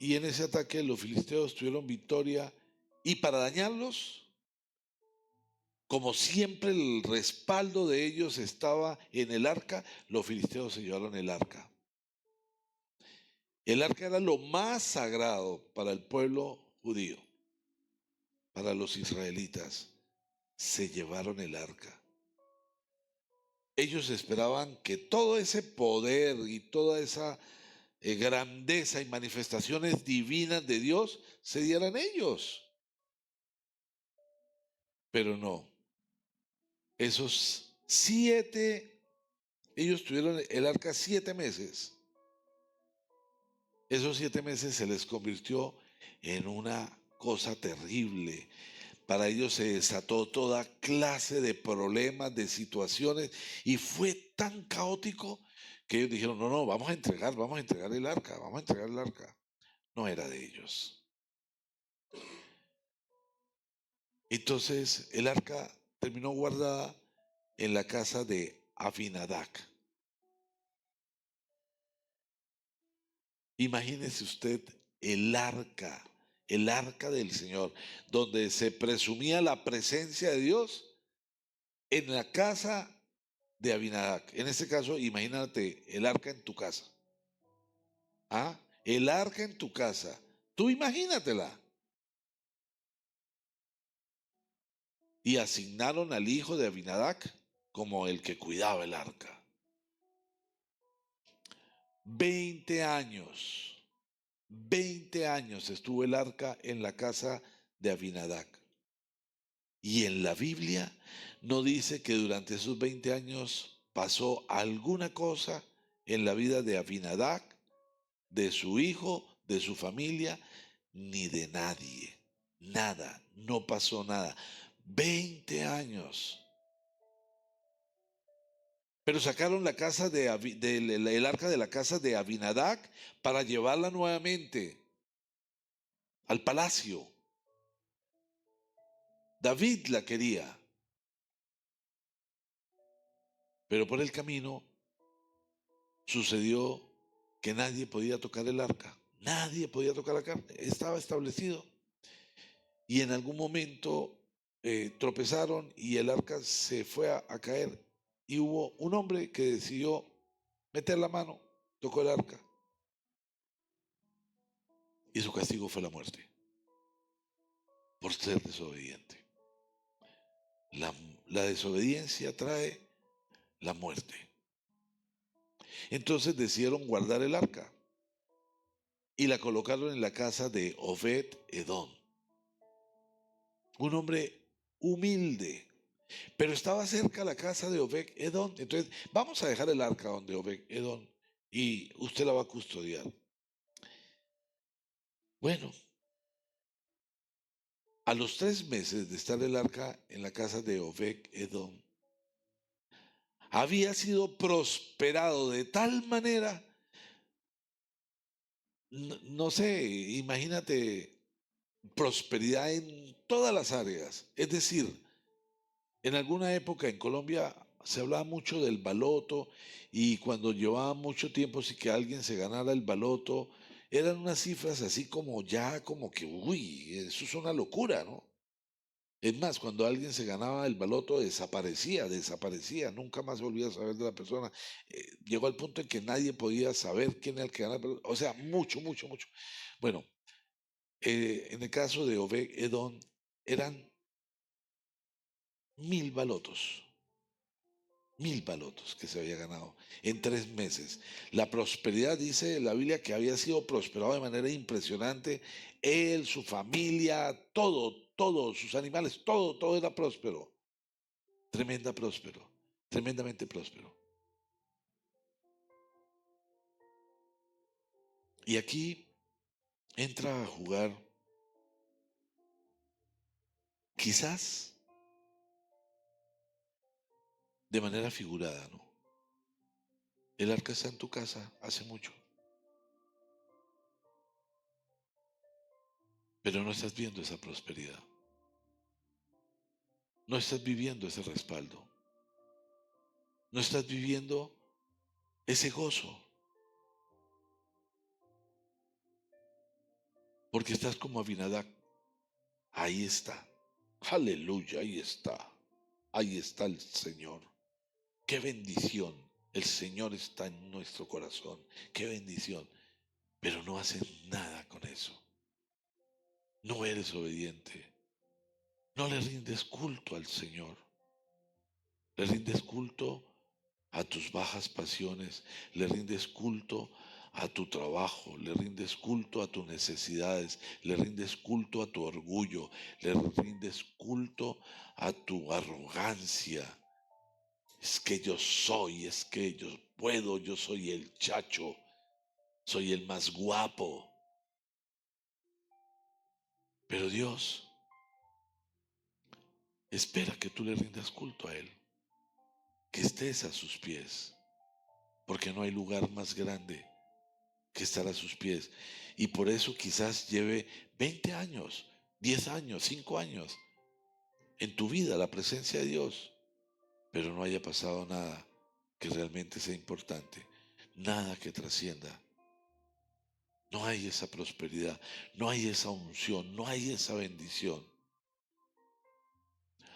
y en ese ataque los filisteos tuvieron victoria y para dañarlos, como siempre el respaldo de ellos estaba en el arca, los filisteos se llevaron el arca. El arca era lo más sagrado para el pueblo judío, para los israelitas. Se llevaron el arca. Ellos esperaban que todo ese poder y toda esa grandeza y manifestaciones divinas de Dios se dieran ellos. Pero no. Ellos tuvieron el arca 7 meses. Esos 7 meses se les convirtió en una cosa terrible. Para ellos se desató toda clase de problemas, de situaciones, y fue tan caótico que ellos dijeron, no, vamos a entregar el arca, vamos a entregar el arca. No era de ellos. Entonces el arca terminó guardada en la casa de Abinadab. Imagínese usted el arca del Señor, donde se presumía la presencia de Dios en la casa de Abinadab. En este caso, imagínate el arca en tu casa. ¿Ah? El arca en tu casa. Tú imagínatela. Y asignaron al hijo de Abinadab como el que cuidaba el arca. 20 años. 20 años estuvo el arca en la casa de Abinadab. Y en la Biblia no dice que durante esos 20 años pasó alguna cosa en la vida de Abinadab, de su hijo, de su familia, ni de nadie. Nada, no pasó nada. 20 años. Pero sacaron la casa el arca de la casa de Abinadab para llevarla nuevamente al palacio. David la quería. Pero por el camino sucedió que nadie podía tocar el arca. Nadie podía tocar la arca. Estaba establecido. Y en algún momento tropezaron y el arca se fue a caer. Y hubo un hombre que decidió meter la mano, tocó el arca. Y su castigo fue la muerte. Por ser desobediente. La desobediencia trae la muerte. Entonces decidieron guardar el arca y la colocaron en la casa de Obed Edom, un hombre humilde, pero estaba cerca la casa de Obed Edom. Entonces vamos a dejar el arca donde Obed Edom y usted la va a custodiar. Bueno, a los 3 meses de estar el arca en la casa de Obed Edom, había sido prosperado de tal manera, no sé, imagínate, prosperidad en todas las áreas. Es decir, en alguna época en Colombia se hablaba mucho del baloto y cuando llevaba mucho tiempo sin que alguien se ganara el baloto, eran unas cifras así como ya, como que, uy, eso es una locura, ¿no? Es más, cuando alguien se ganaba el baloto desaparecía, nunca más volvía a saber de la persona. Llegó al punto en que nadie podía saber quién era el que ganaba el baloto. O sea, mucho, mucho, mucho. Bueno, en el caso de Obed Edom, eran 1000 balotos. 1000 balotos que se había ganado en 3 meses. La prosperidad, dice la Biblia, que había sido prosperado de manera impresionante. Él, su familia, todo, sus animales, todo era próspero. Tremendamente próspero. Y aquí entra a jugar, quizás de manera figurada, ¿no? El arca está en tu casa hace mucho, pero no estás viendo esa prosperidad. No estás viviendo ese respaldo. No estás viviendo ese gozo. Porque estás como Abinadab. Ahí está. Aleluya, ahí está. Ahí está el Señor. Qué bendición. El Señor está en nuestro corazón. Qué bendición. Pero no haces nada con eso. No eres obediente. No le rindes culto al Señor. Le rindes culto a tus bajas pasiones. Le rindes culto a tu trabajo, le rindes culto a tus necesidades, le rindes culto a tu orgullo, le rindes culto a tu arrogancia. Es que yo soy, es que yo puedo, yo soy el chacho, soy el más guapo. Pero Dios espera que tú le rindas culto a Él, que estés a sus pies, porque no hay lugar más grande que estar a sus pies. Y por eso quizás lleve 20 años, 10 años, 5 años en tu vida la presencia de Dios, pero no haya pasado nada que realmente sea importante, nada que trascienda. No hay esa prosperidad, no hay esa unción, no hay esa bendición.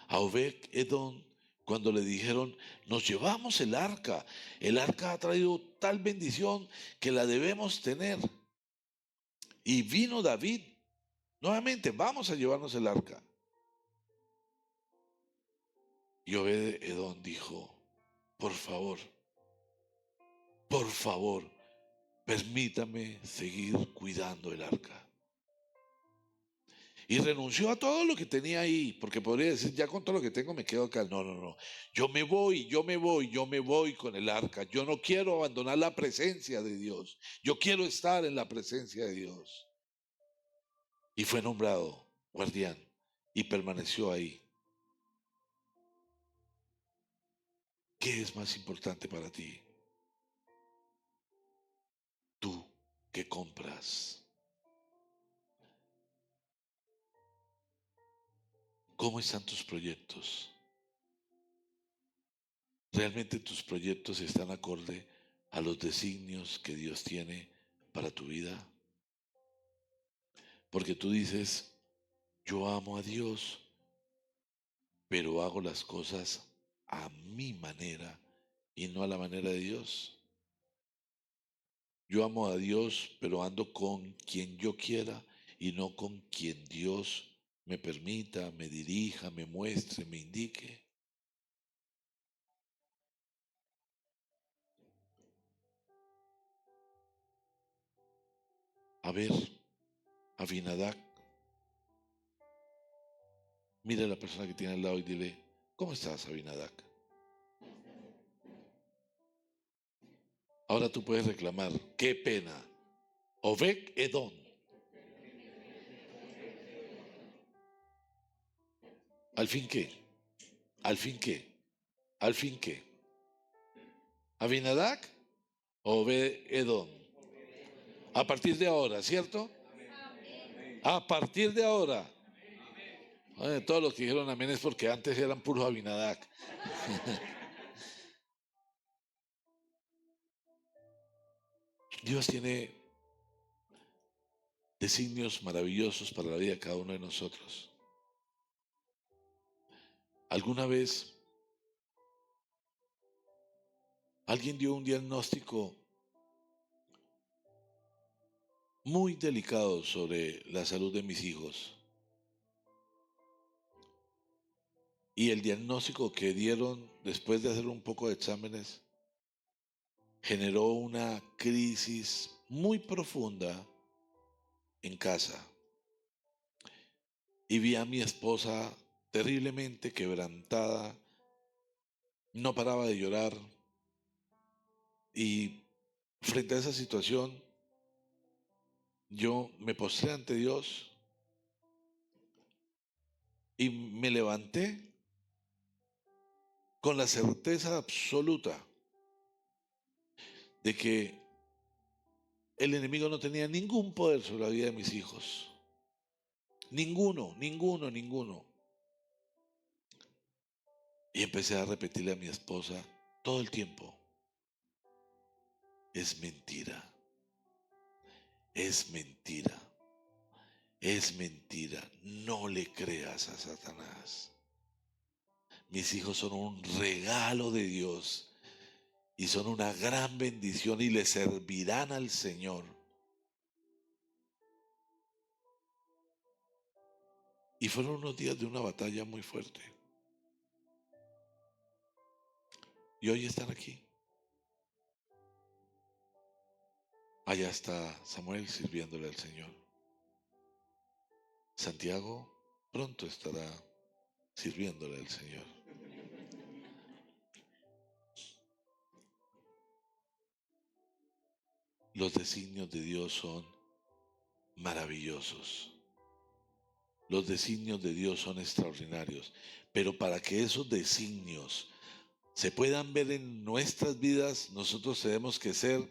A Obed Edom, cuando le dijeron, nos llevamos el arca ha traído tal bendición que la debemos tener. Y vino David, nuevamente, vamos a llevarnos el arca. Y Obed Edom dijo, por favor, permítame seguir cuidando el arca. Y renunció a todo lo que tenía ahí, porque podría decir, ya con todo lo que tengo me quedo acá. No. Yo me voy con el arca. Yo no quiero abandonar la presencia de Dios. Yo quiero estar en la presencia de Dios. Y fue nombrado guardián y permaneció ahí. ¿Qué es más importante para ti? Tú que compras. ¿Cómo están tus proyectos? ¿Realmente tus proyectos están acorde a los designios que Dios tiene para tu vida? Porque tú dices, yo amo a Dios, pero hago las cosas a mi manera y no a la manera de Dios. Yo amo a Dios, pero ando con quien yo quiera y no con quien Dios me permita, me dirija, me muestre, me indique. A ver, Abinadab, mira a la persona que tiene al lado y dile, ¿cómo estás, Abinadab? Ahora tú puedes reclamar, qué pena. Obed Edom. ¿Al fin qué? ¿Al fin qué? ¿Al fin qué? ¿Abinadab o Obed Edom? A partir de ahora, ¿cierto? A partir de ahora. Todos los que dijeron amén es porque antes eran puros Abinadab. Dios tiene designios maravillosos para la vida de cada uno de nosotros. ¿Alguna vez alguien dio un diagnóstico muy delicado sobre la salud de mis hijos? Y el diagnóstico que dieron después de hacer un poco de exámenes generó una crisis muy profunda en casa. Y vi a mi esposa terriblemente quebrantada, no paraba de llorar. Y frente a esa situación, yo me postré ante Dios y me levanté con la certeza absoluta de que el enemigo no tenía ningún poder sobre la vida de mis hijos. Ninguno, ninguno, ninguno. Y empecé a repetirle a mi esposa todo el tiempo: es mentira, es mentira, es mentira. No le creas a Satanás. Mis hijos son un regalo de Dios y son una gran bendición y le servirán al Señor. Y fueron unos días de una batalla muy fuerte. Y hoy están aquí. Allá está Samuel sirviéndole al Señor. Santiago pronto estará sirviéndole al Señor. Los designios de Dios son maravillosos. Los designios de Dios son extraordinarios. Pero para que esos designios se puedan ver en nuestras vidas, nosotros tenemos que ser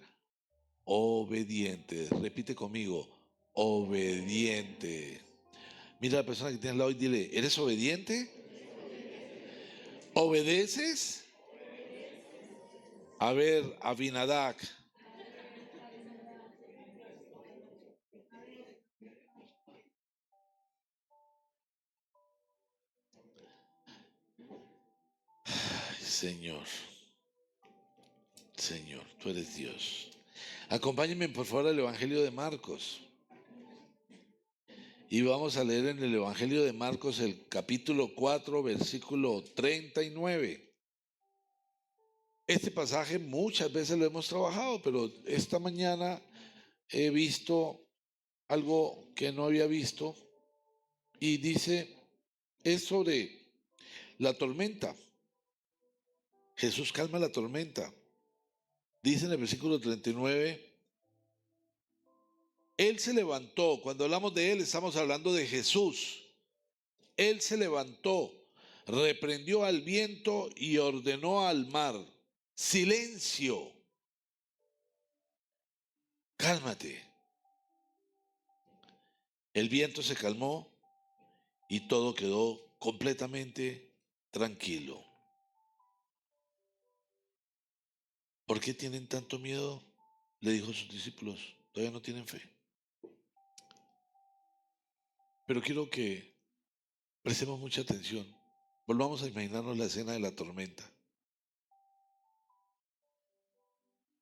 obedientes. Repite conmigo: obediente. Mira a la persona que tiene al lado y dile: ¿eres obediente? ¿Obedeces? A ver, Abinadab. Ay, Señor, Señor, tú eres Dios. Acompáñenme por favor al Evangelio de Marcos. Y vamos a leer en el Evangelio de Marcos el capítulo 4, versículo 39. Este pasaje muchas veces lo hemos trabajado, pero esta mañana he visto algo que no había visto y dice, es sobre la tormenta. Jesús calma la tormenta. Dice en el versículo 39, Él se levantó. Cuando hablamos de Él estamos hablando de Jesús. Él se levantó, reprendió al viento y ordenó al mar: silencio, cálmate. El viento se calmó y todo quedó completamente tranquilo. ¿Por qué tienen tanto miedo?, le dijo a sus discípulos. Todavía no tienen fe. Pero quiero que prestemos mucha atención. Volvamos a imaginarnos la escena de la tormenta.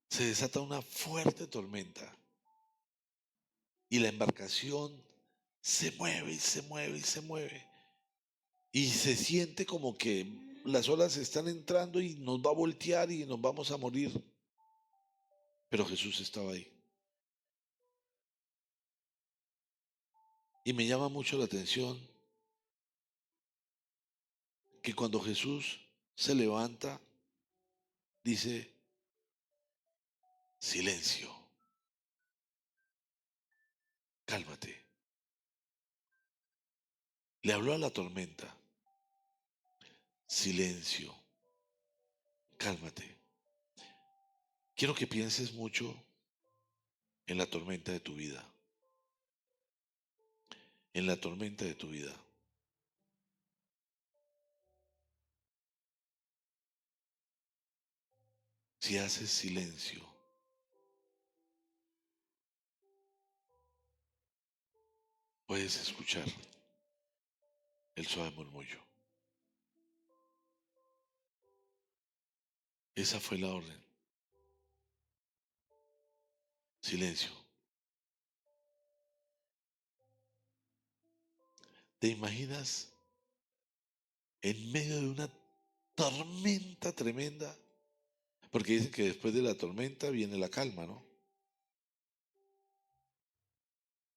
Se desata una fuerte tormenta y la embarcación se mueve y se mueve y se mueve. Y se siente como que las olas están entrando y nos va a voltear y nos vamos a morir. Pero Jesús estaba ahí. Y me llama mucho la atención que cuando Jesús se levanta, dice: silencio, cálmate. Le habló a la tormenta: silencio, cálmate. Quiero que pienses mucho en la tormenta de tu vida. En la tormenta de tu vida. Si haces silencio, puedes escuchar el suave murmullo. Esa fue la orden. Silencio. ¿Te imaginas en medio de una tormenta tremenda, porque dicen que después de la tormenta viene la calma, ¿no?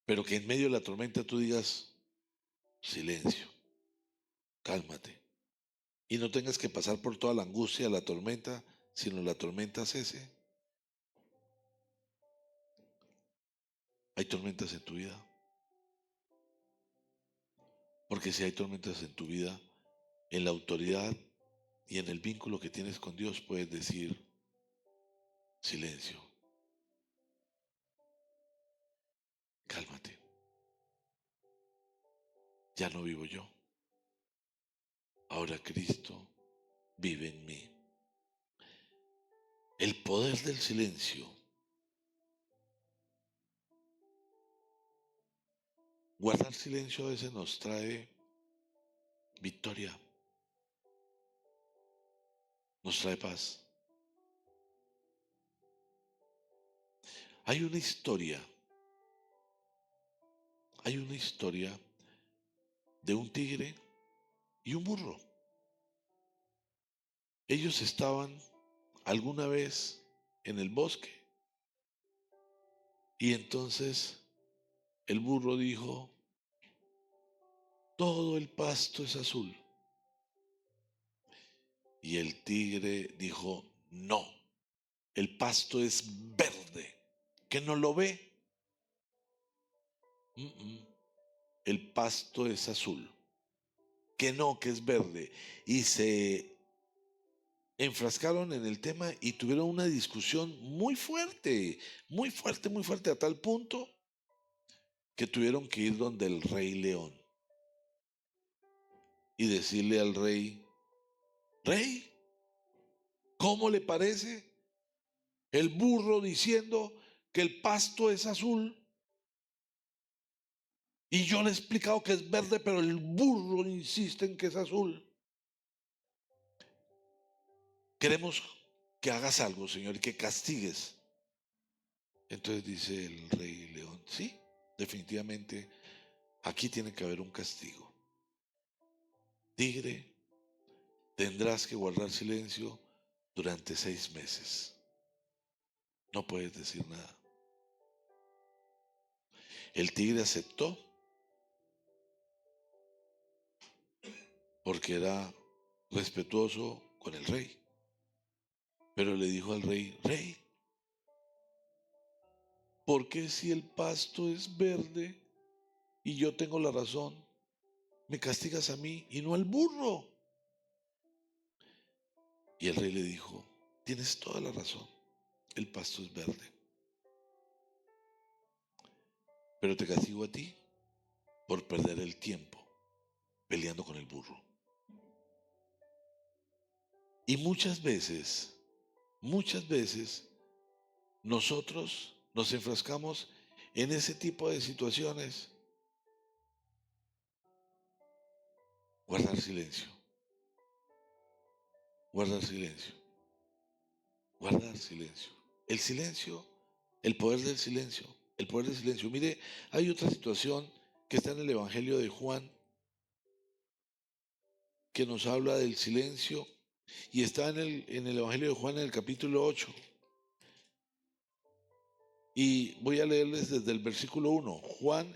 Pero que en medio de la tormenta tú digas, silencio, cálmate, y no tengas que pasar por toda la angustia de la tormenta, sino la tormenta cese. Hay tormentas en tu vida, porque si hay tormentas en tu vida, en la autoridad y en el vínculo que tienes con Dios puedes decir, silencio, cálmate, ya no vivo yo, ahora Cristo vive en mí. El poder del silencio. Guardar silencio a veces nos trae victoria, nos trae paz. Hay una historia, hay una historia de un tigre y un burro. Ellos estaban alguna vez en el bosque y entonces el burro dijo, todo el pasto es azul. Y el tigre dijo, no, el pasto es verde, que no lo ve. El pasto es azul, que no, que es verde. Y se enfrascaron en el tema y tuvieron una discusión muy fuerte, muy fuerte, muy fuerte, a tal punto que tuvieron que ir donde el rey león y decirle al rey, rey, ¿cómo le parece el burro diciendo que el pasto es azul? Y yo le he explicado que es verde, pero el burro insiste en que es azul. Queremos que hagas algo, Señor, y que castigues. Entonces dice el rey león, sí, definitivamente aquí tiene que haber un castigo. Tigre, tendrás que guardar silencio durante 6 meses. No puedes decir nada. El tigre aceptó porque era respetuoso con el rey. Pero le dijo al rey, rey, ¿por qué si el pasto es verde y yo tengo la razón, me castigas a mí y no al burro? Y el rey le dijo, tienes toda la razón, el pasto es verde, pero te castigo a ti por perder el tiempo peleando con el burro. Y muchas veces, nosotros nos enfrascamos en ese tipo de situaciones. Guardar silencio, guardar silencio, guardar silencio. El silencio, el poder del silencio, el poder del silencio. Mire, hay otra situación que está en el Evangelio de Juan que nos habla del silencio y está en el Evangelio de Juan en el capítulo 8. Y voy a leerles desde el versículo 1. Juan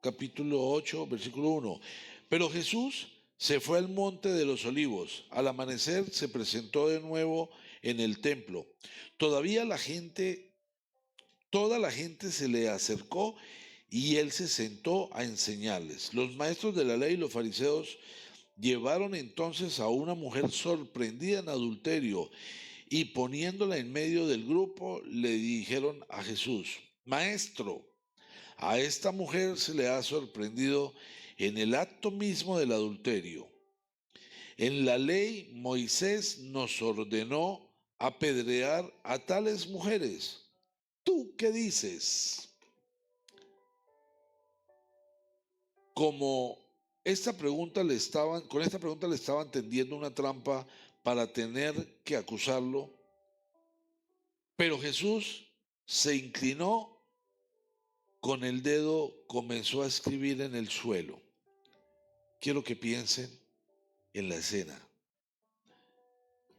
capítulo 8, versículo 1. Pero Jesús se fue al monte de los olivos. Al amanecer se presentó de nuevo en el templo. Todavía toda la gente se le acercó y él se sentó a enseñarles. Los maestros de la ley y los fariseos llevaron entonces a una mujer sorprendida en adulterio y poniéndola en medio del grupo le dijeron a Jesús, Maestro, a esta mujer se le ha sorprendido en el acto mismo del adulterio. En la ley Moisés nos ordenó apedrear a tales mujeres. ¿Tú qué dices? Como con esta pregunta le estaban tendiendo una trampa para tener que acusarlo, pero Jesús se inclinó, con el dedo comenzó a escribir en el suelo. quiero que piensen en la escena.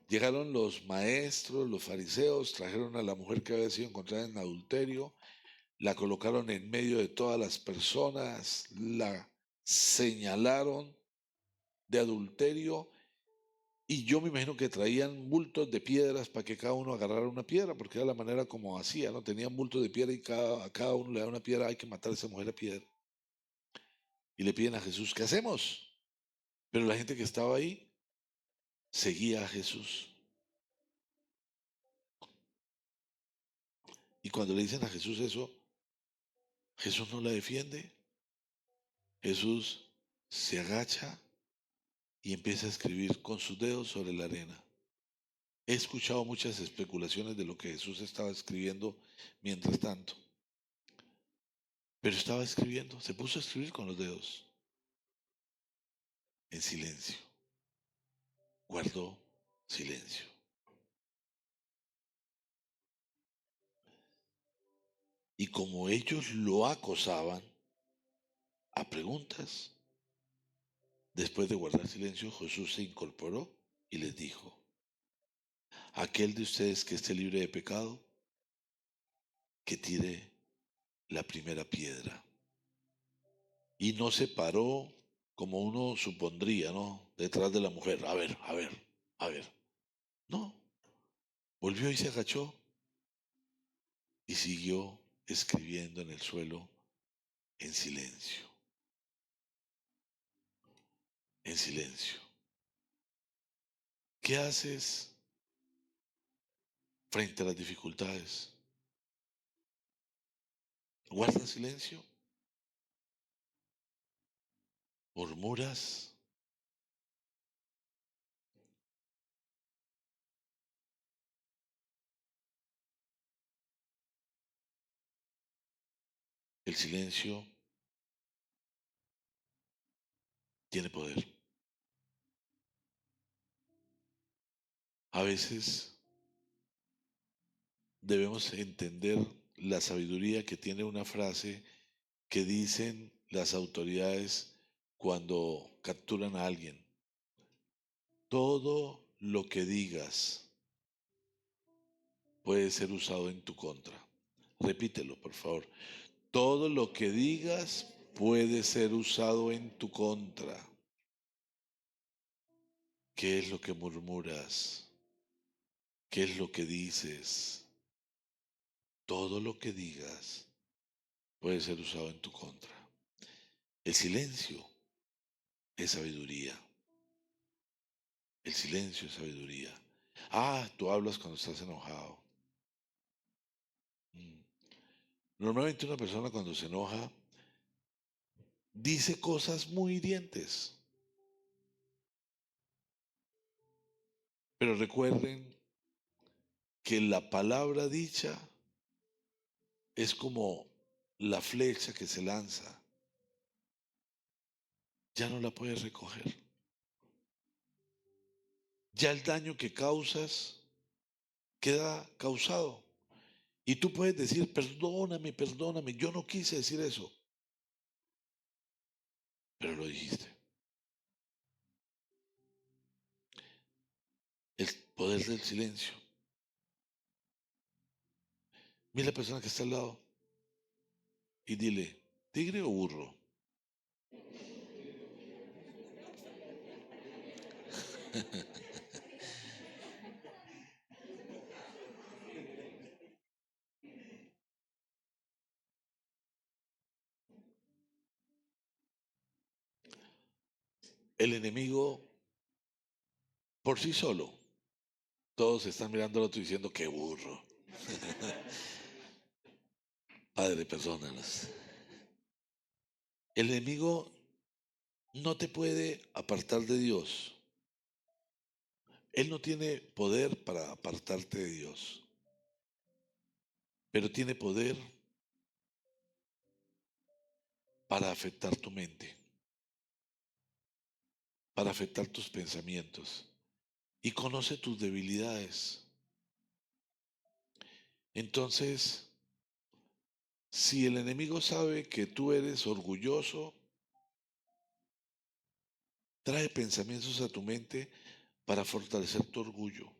Llegaron los maestros, los fariseos, trajeron a la mujer que había sido encontrada en adulterio, la colocaron en medio de todas las personas, la señalaron de adulterio y yo me imagino que traían bultos de piedras para que cada uno agarrara una piedra, porque era la manera como hacía, ¿no? Tenían bultos de piedra y a cada uno le da una piedra, hay que matar a esa mujer a piedra. Y le piden a Jesús, ¿qué hacemos? Pero la gente que estaba ahí seguía a Jesús. Y cuando le dicen a Jesús eso, Jesús no la defiende. Jesús se agacha y empieza a escribir con sus dedos sobre la arena. He escuchado muchas especulaciones de lo que Jesús estaba escribiendo mientras tanto. Pero estaba escribiendo, se puso a escribir con los dedos, en silencio. Guardó silencio. Y como ellos lo acosaban a preguntas, después de guardar silencio, Jesús se incorporó y les dijo, aquel de ustedes que esté libre de pecado, que tire la primera piedra. Y no se paró como uno supondría, ¿no? Detrás de la mujer. A ver, a ver, a ver. No. Volvió y se agachó y siguió escribiendo en el suelo en silencio. En silencio. ¿Qué haces frente a las dificultades? ¿Guardas silencio? ¿Murmuras? El silencio tiene poder. A veces debemos entender la sabiduría que tiene una frase que dicen las autoridades cuando capturan a alguien. Todo lo que digas puede ser usado en tu contra. Repítelo, por favor. Todo lo que digas puede ser usado en tu contra. ¿Qué es lo que murmuras? ¿Qué es lo que dices? Todo lo que digas puede ser usado en tu contra. El silencio es sabiduría. El silencio es sabiduría. Ah, tú hablas cuando estás enojado. Mm. Normalmente una persona cuando se enoja dice cosas muy hirientes. Pero recuerden que la palabra dicha es como la flecha que se lanza. Ya no la puedes recoger. Ya el daño que causas queda causado. Y tú puedes decir, perdóname, perdóname, yo no quise decir eso. Pero lo dijiste. El poder del silencio. Mira la persona que está al lado y dile, ¿tigre o burro? El enemigo por sí solo. Todos están mirando al otro diciendo, qué burro. Padre, perdónanos. El enemigo no te puede apartar de Dios. Él no tiene poder para apartarte de Dios, pero tiene poder para afectar tu mente, para afectar tus pensamientos y conoce tus debilidades. Entonces, si el enemigo sabe que tú eres orgulloso, trae pensamientos a tu mente para fortalecer tu orgullo.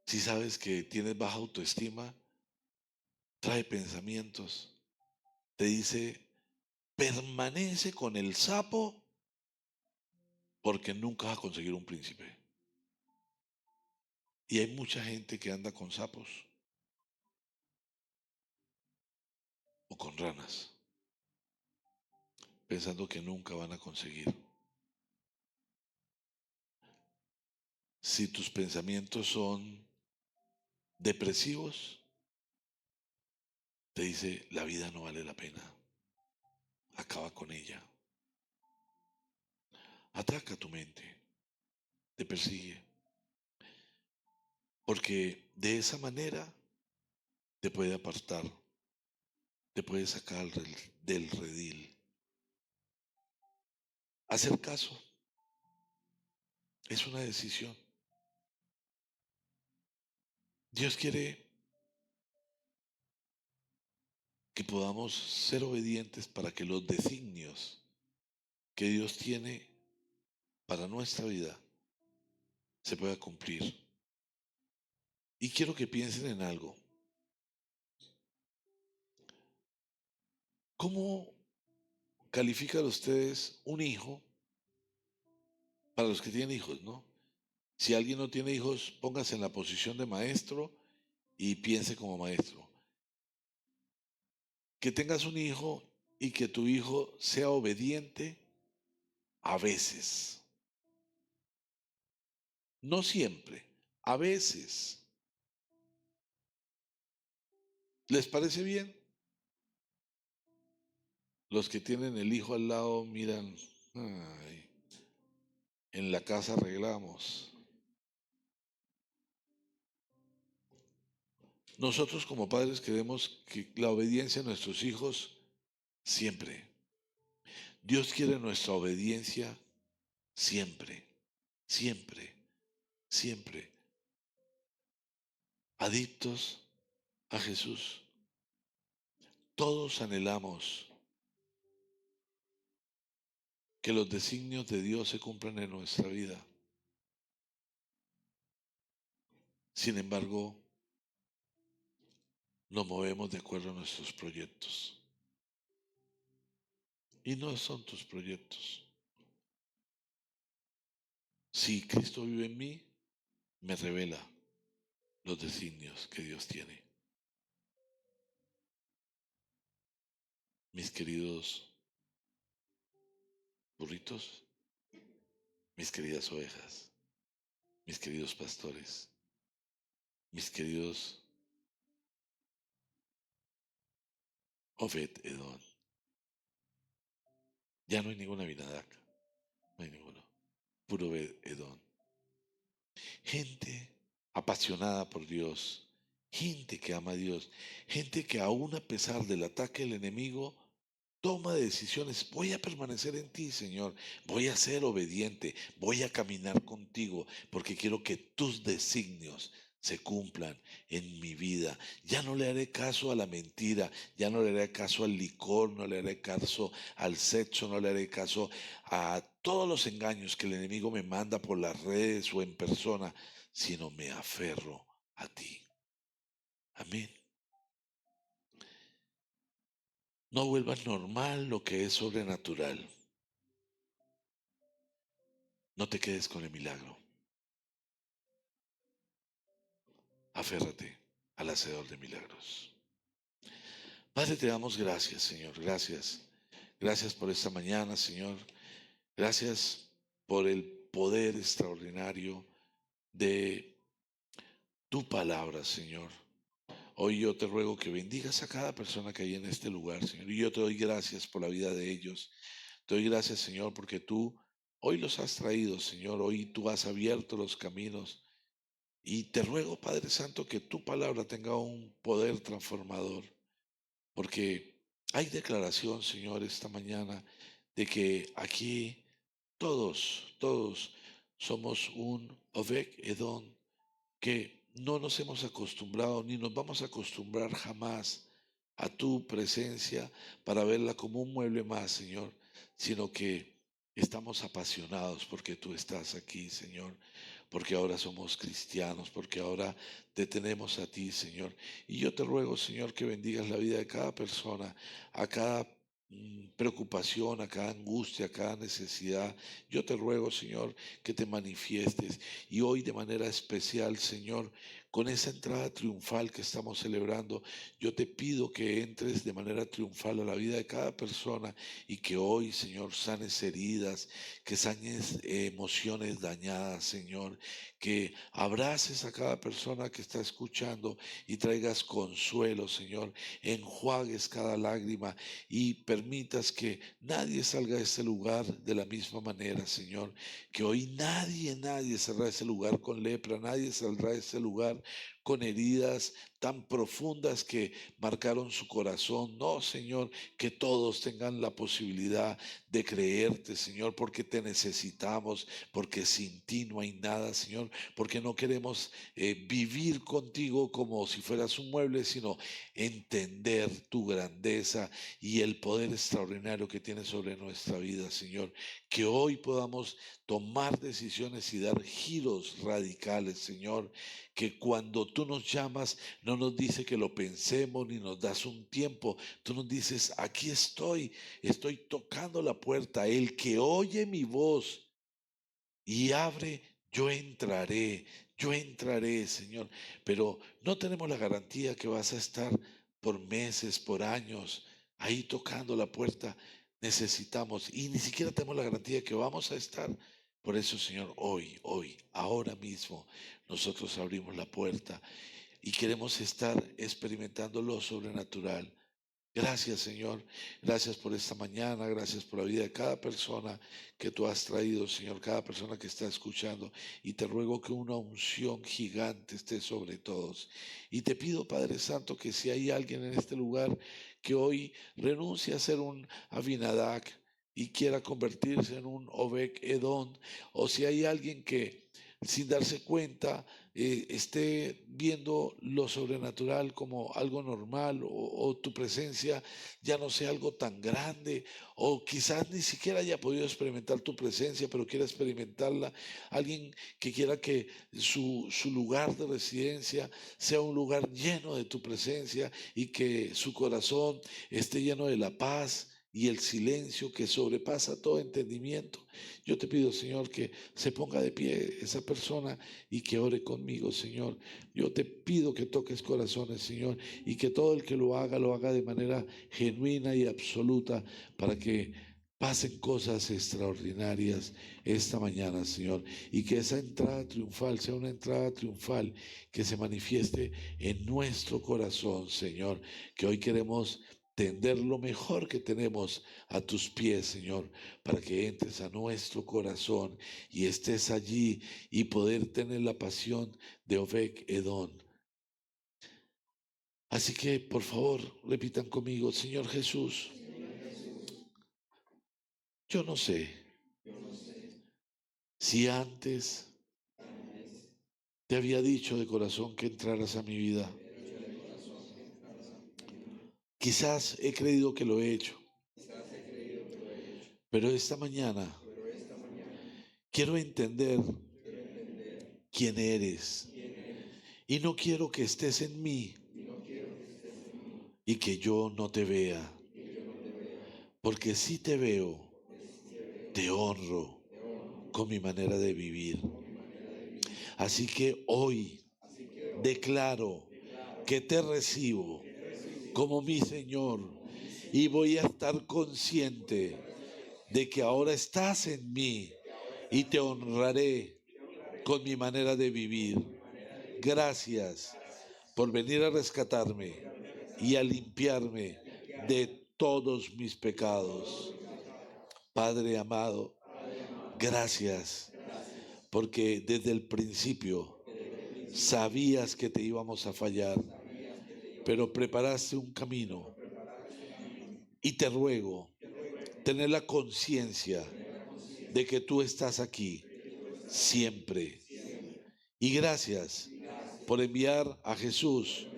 Si sabes que tienes baja autoestima, trae pensamientos. Te dice, permanece con el sapo porque nunca vas a conseguir un príncipe. Y hay mucha gente que anda con sapos o con ranas, pensando que nunca van a conseguir. Si tus pensamientos son depresivos, te dice, la vida no vale la pena. Acaba con ella. Ataca tu mente, te persigue. Porque de esa manera te puede apartar, te puede sacar del redil. Hacer caso es una decisión. Dios quiere que podamos ser obedientes para que los designios que Dios tiene para nuestra vida se pueda cumplir. Y quiero que piensen en algo. ¿Cómo califican ustedes un hijo para los que tienen hijos, no? Si alguien no tiene hijos, póngase en la posición de maestro y piense como maestro. Que tengas un hijo y que tu hijo sea obediente a veces. No siempre, a veces. ¿Les parece bien? Los que tienen el hijo al lado miran, ay, en la casa arreglamos. Nosotros como padres queremos que la obediencia a nuestros hijos siempre. Dios quiere nuestra obediencia siempre, siempre, siempre. Adictos a Jesús. Todos anhelamos que los designios de Dios se cumplan en nuestra vida. Sin embargo, nos movemos de acuerdo a nuestros proyectos. Y no son tus proyectos. Si Cristo vive en mí, me revela los designios que Dios tiene. Mis queridos burritos, mis queridas ovejas, mis queridos pastores, mis queridos Obed Edom. Ya no hay ninguna Abinadab, no hay ninguno. Puro Obed Edom. Gente apasionada por Dios, gente que ama a Dios, gente que aún a pesar del ataque del enemigo, toma decisiones. Voy a permanecer en ti, Señor. Voy a ser obediente. Voy a caminar contigo porque quiero que tus designios se cumplan en mi vida. Ya no le haré caso a la mentira, ya no le haré caso al licor, no le haré caso al sexo, no le haré caso a todos los engaños que el enemigo me manda por las redes o en persona, sino me aferro a ti. Amén. No vuelvas normal lo que es sobrenatural. No te quedes con el milagro. Aférrate al hacedor de milagros. Padre, te damos gracias, Señor. Gracias. Gracias por esta mañana, Señor. Gracias por el poder extraordinario de tu palabra, Señor. Hoy yo te ruego que bendigas a cada persona que hay en este lugar, Señor. Y yo te doy gracias por la vida de ellos. Te doy gracias, Señor, porque tú hoy los has traído, Señor. Hoy tú has abierto los caminos. Y te ruego, Padre Santo, que tu palabra tenga un poder transformador, porque hay declaración, Señor, esta mañana de que aquí todos somos un Oved Edom que no nos hemos acostumbrado ni nos vamos a acostumbrar jamás a tu presencia para verla como un mueble más, Señor, sino que estamos apasionados porque tú estás aquí, Señor, porque ahora somos cristianos, porque ahora te tenemos a ti, Señor. Y yo te ruego, Señor, que bendigas la vida de cada persona, a cada preocupación, a cada angustia, a cada necesidad. Yo te ruego, Señor, que te manifiestes. Y hoy de manera especial, Señor, con esa entrada triunfal que estamos celebrando, yo te pido que entres de manera triunfal a la vida de cada persona y que hoy, Señor, sanes heridas, que sanes emociones dañadas, Señor, que abraces a cada persona que está escuchando y traigas consuelo, Señor, enjuagues cada lágrima y permitas que nadie salga de este lugar de la misma manera, Señor, que hoy nadie saldrá de ese lugar con lepra, nadie saldrá de ese lugar con heridas tan profundas que marcaron su corazón. No, Señor, que todos tengan la posibilidad de creerte, Señor, porque te necesitamos, porque sin ti no hay nada, Señor, porque no queremos vivir contigo como si fueras un mueble, sino entender tu grandeza y el poder extraordinario que tienes sobre nuestra vida, Señor. Que hoy podamos tomar decisiones y dar giros radicales, Señor, que cuando tú nos llamas no nos dice que lo pensemos ni nos das un tiempo, tú nos dices, aquí estoy tocando la puerta, el que oye mi voz y abre, yo entraré, Señor, pero no tenemos la garantía que vas a estar por meses, por años, ahí tocando la puerta. Necesitamos, y ni siquiera tenemos la garantía que vamos a estar. Por eso, Señor, hoy, ahora mismo, nosotros abrimos la puerta y queremos estar experimentando lo sobrenatural. Gracias, Señor. Gracias por esta mañana. Gracias por la vida de cada persona que tú has traído, Señor. Cada persona que está escuchando. Y te ruego que una unción gigante esté sobre todos. Y te pido, Padre Santo, que si hay alguien en este lugar que hoy renuncie a ser un Abinadab y quiera convertirse en un Obed Edom, o si hay alguien que sin darse cuenta esté viendo lo sobrenatural como algo normal o tu presencia ya no sea algo tan grande o quizás ni siquiera haya podido experimentar tu presencia pero quiera experimentarla, alguien que quiera que su lugar de residencia sea un lugar lleno de tu presencia y que su corazón esté lleno de la paz y el silencio que sobrepasa todo entendimiento. Yo te pido, Señor, que se ponga de pie esa persona y que ore conmigo, Señor. Yo te pido que toques corazones, Señor, y que todo el que lo haga de manera genuina y absoluta para que pasen cosas extraordinarias esta mañana, Señor, y que esa entrada triunfal sea una entrada triunfal que se manifieste en nuestro corazón, Señor, que hoy queremos tender lo mejor que tenemos a tus pies, Señor, para que entres a nuestro corazón y estés allí y poder tener la pasión de Obed Edom. Así que, por favor, repitan conmigo, Señor Jesús, yo no sé si antes te había dicho de corazón que entraras a mi vida. Quizás he creído que lo he hecho, pero esta mañana quiero entender quién eres y no quiero que estés en mí y que yo no te vea, porque si te veo, te honro con mi manera de vivir. Así que hoy declaro que te recibo como mi Señor y voy a estar consciente de que ahora estás en mí y te honraré con mi manera de vivir. Gracias por venir a rescatarme y a limpiarme de todos mis pecados. Padre amado, gracias porque desde el principio sabías que te íbamos a fallar, pero preparaste un camino y te ruego tener la conciencia de que tú estás aquí siempre. Y gracias por enviar a Jesús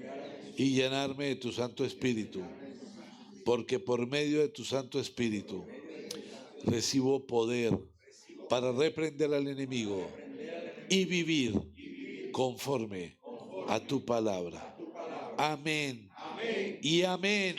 y llenarme de tu Santo Espíritu, porque por medio de tu Santo Espíritu recibo poder para reprender al enemigo y vivir conforme a tu palabra. Amén y amén.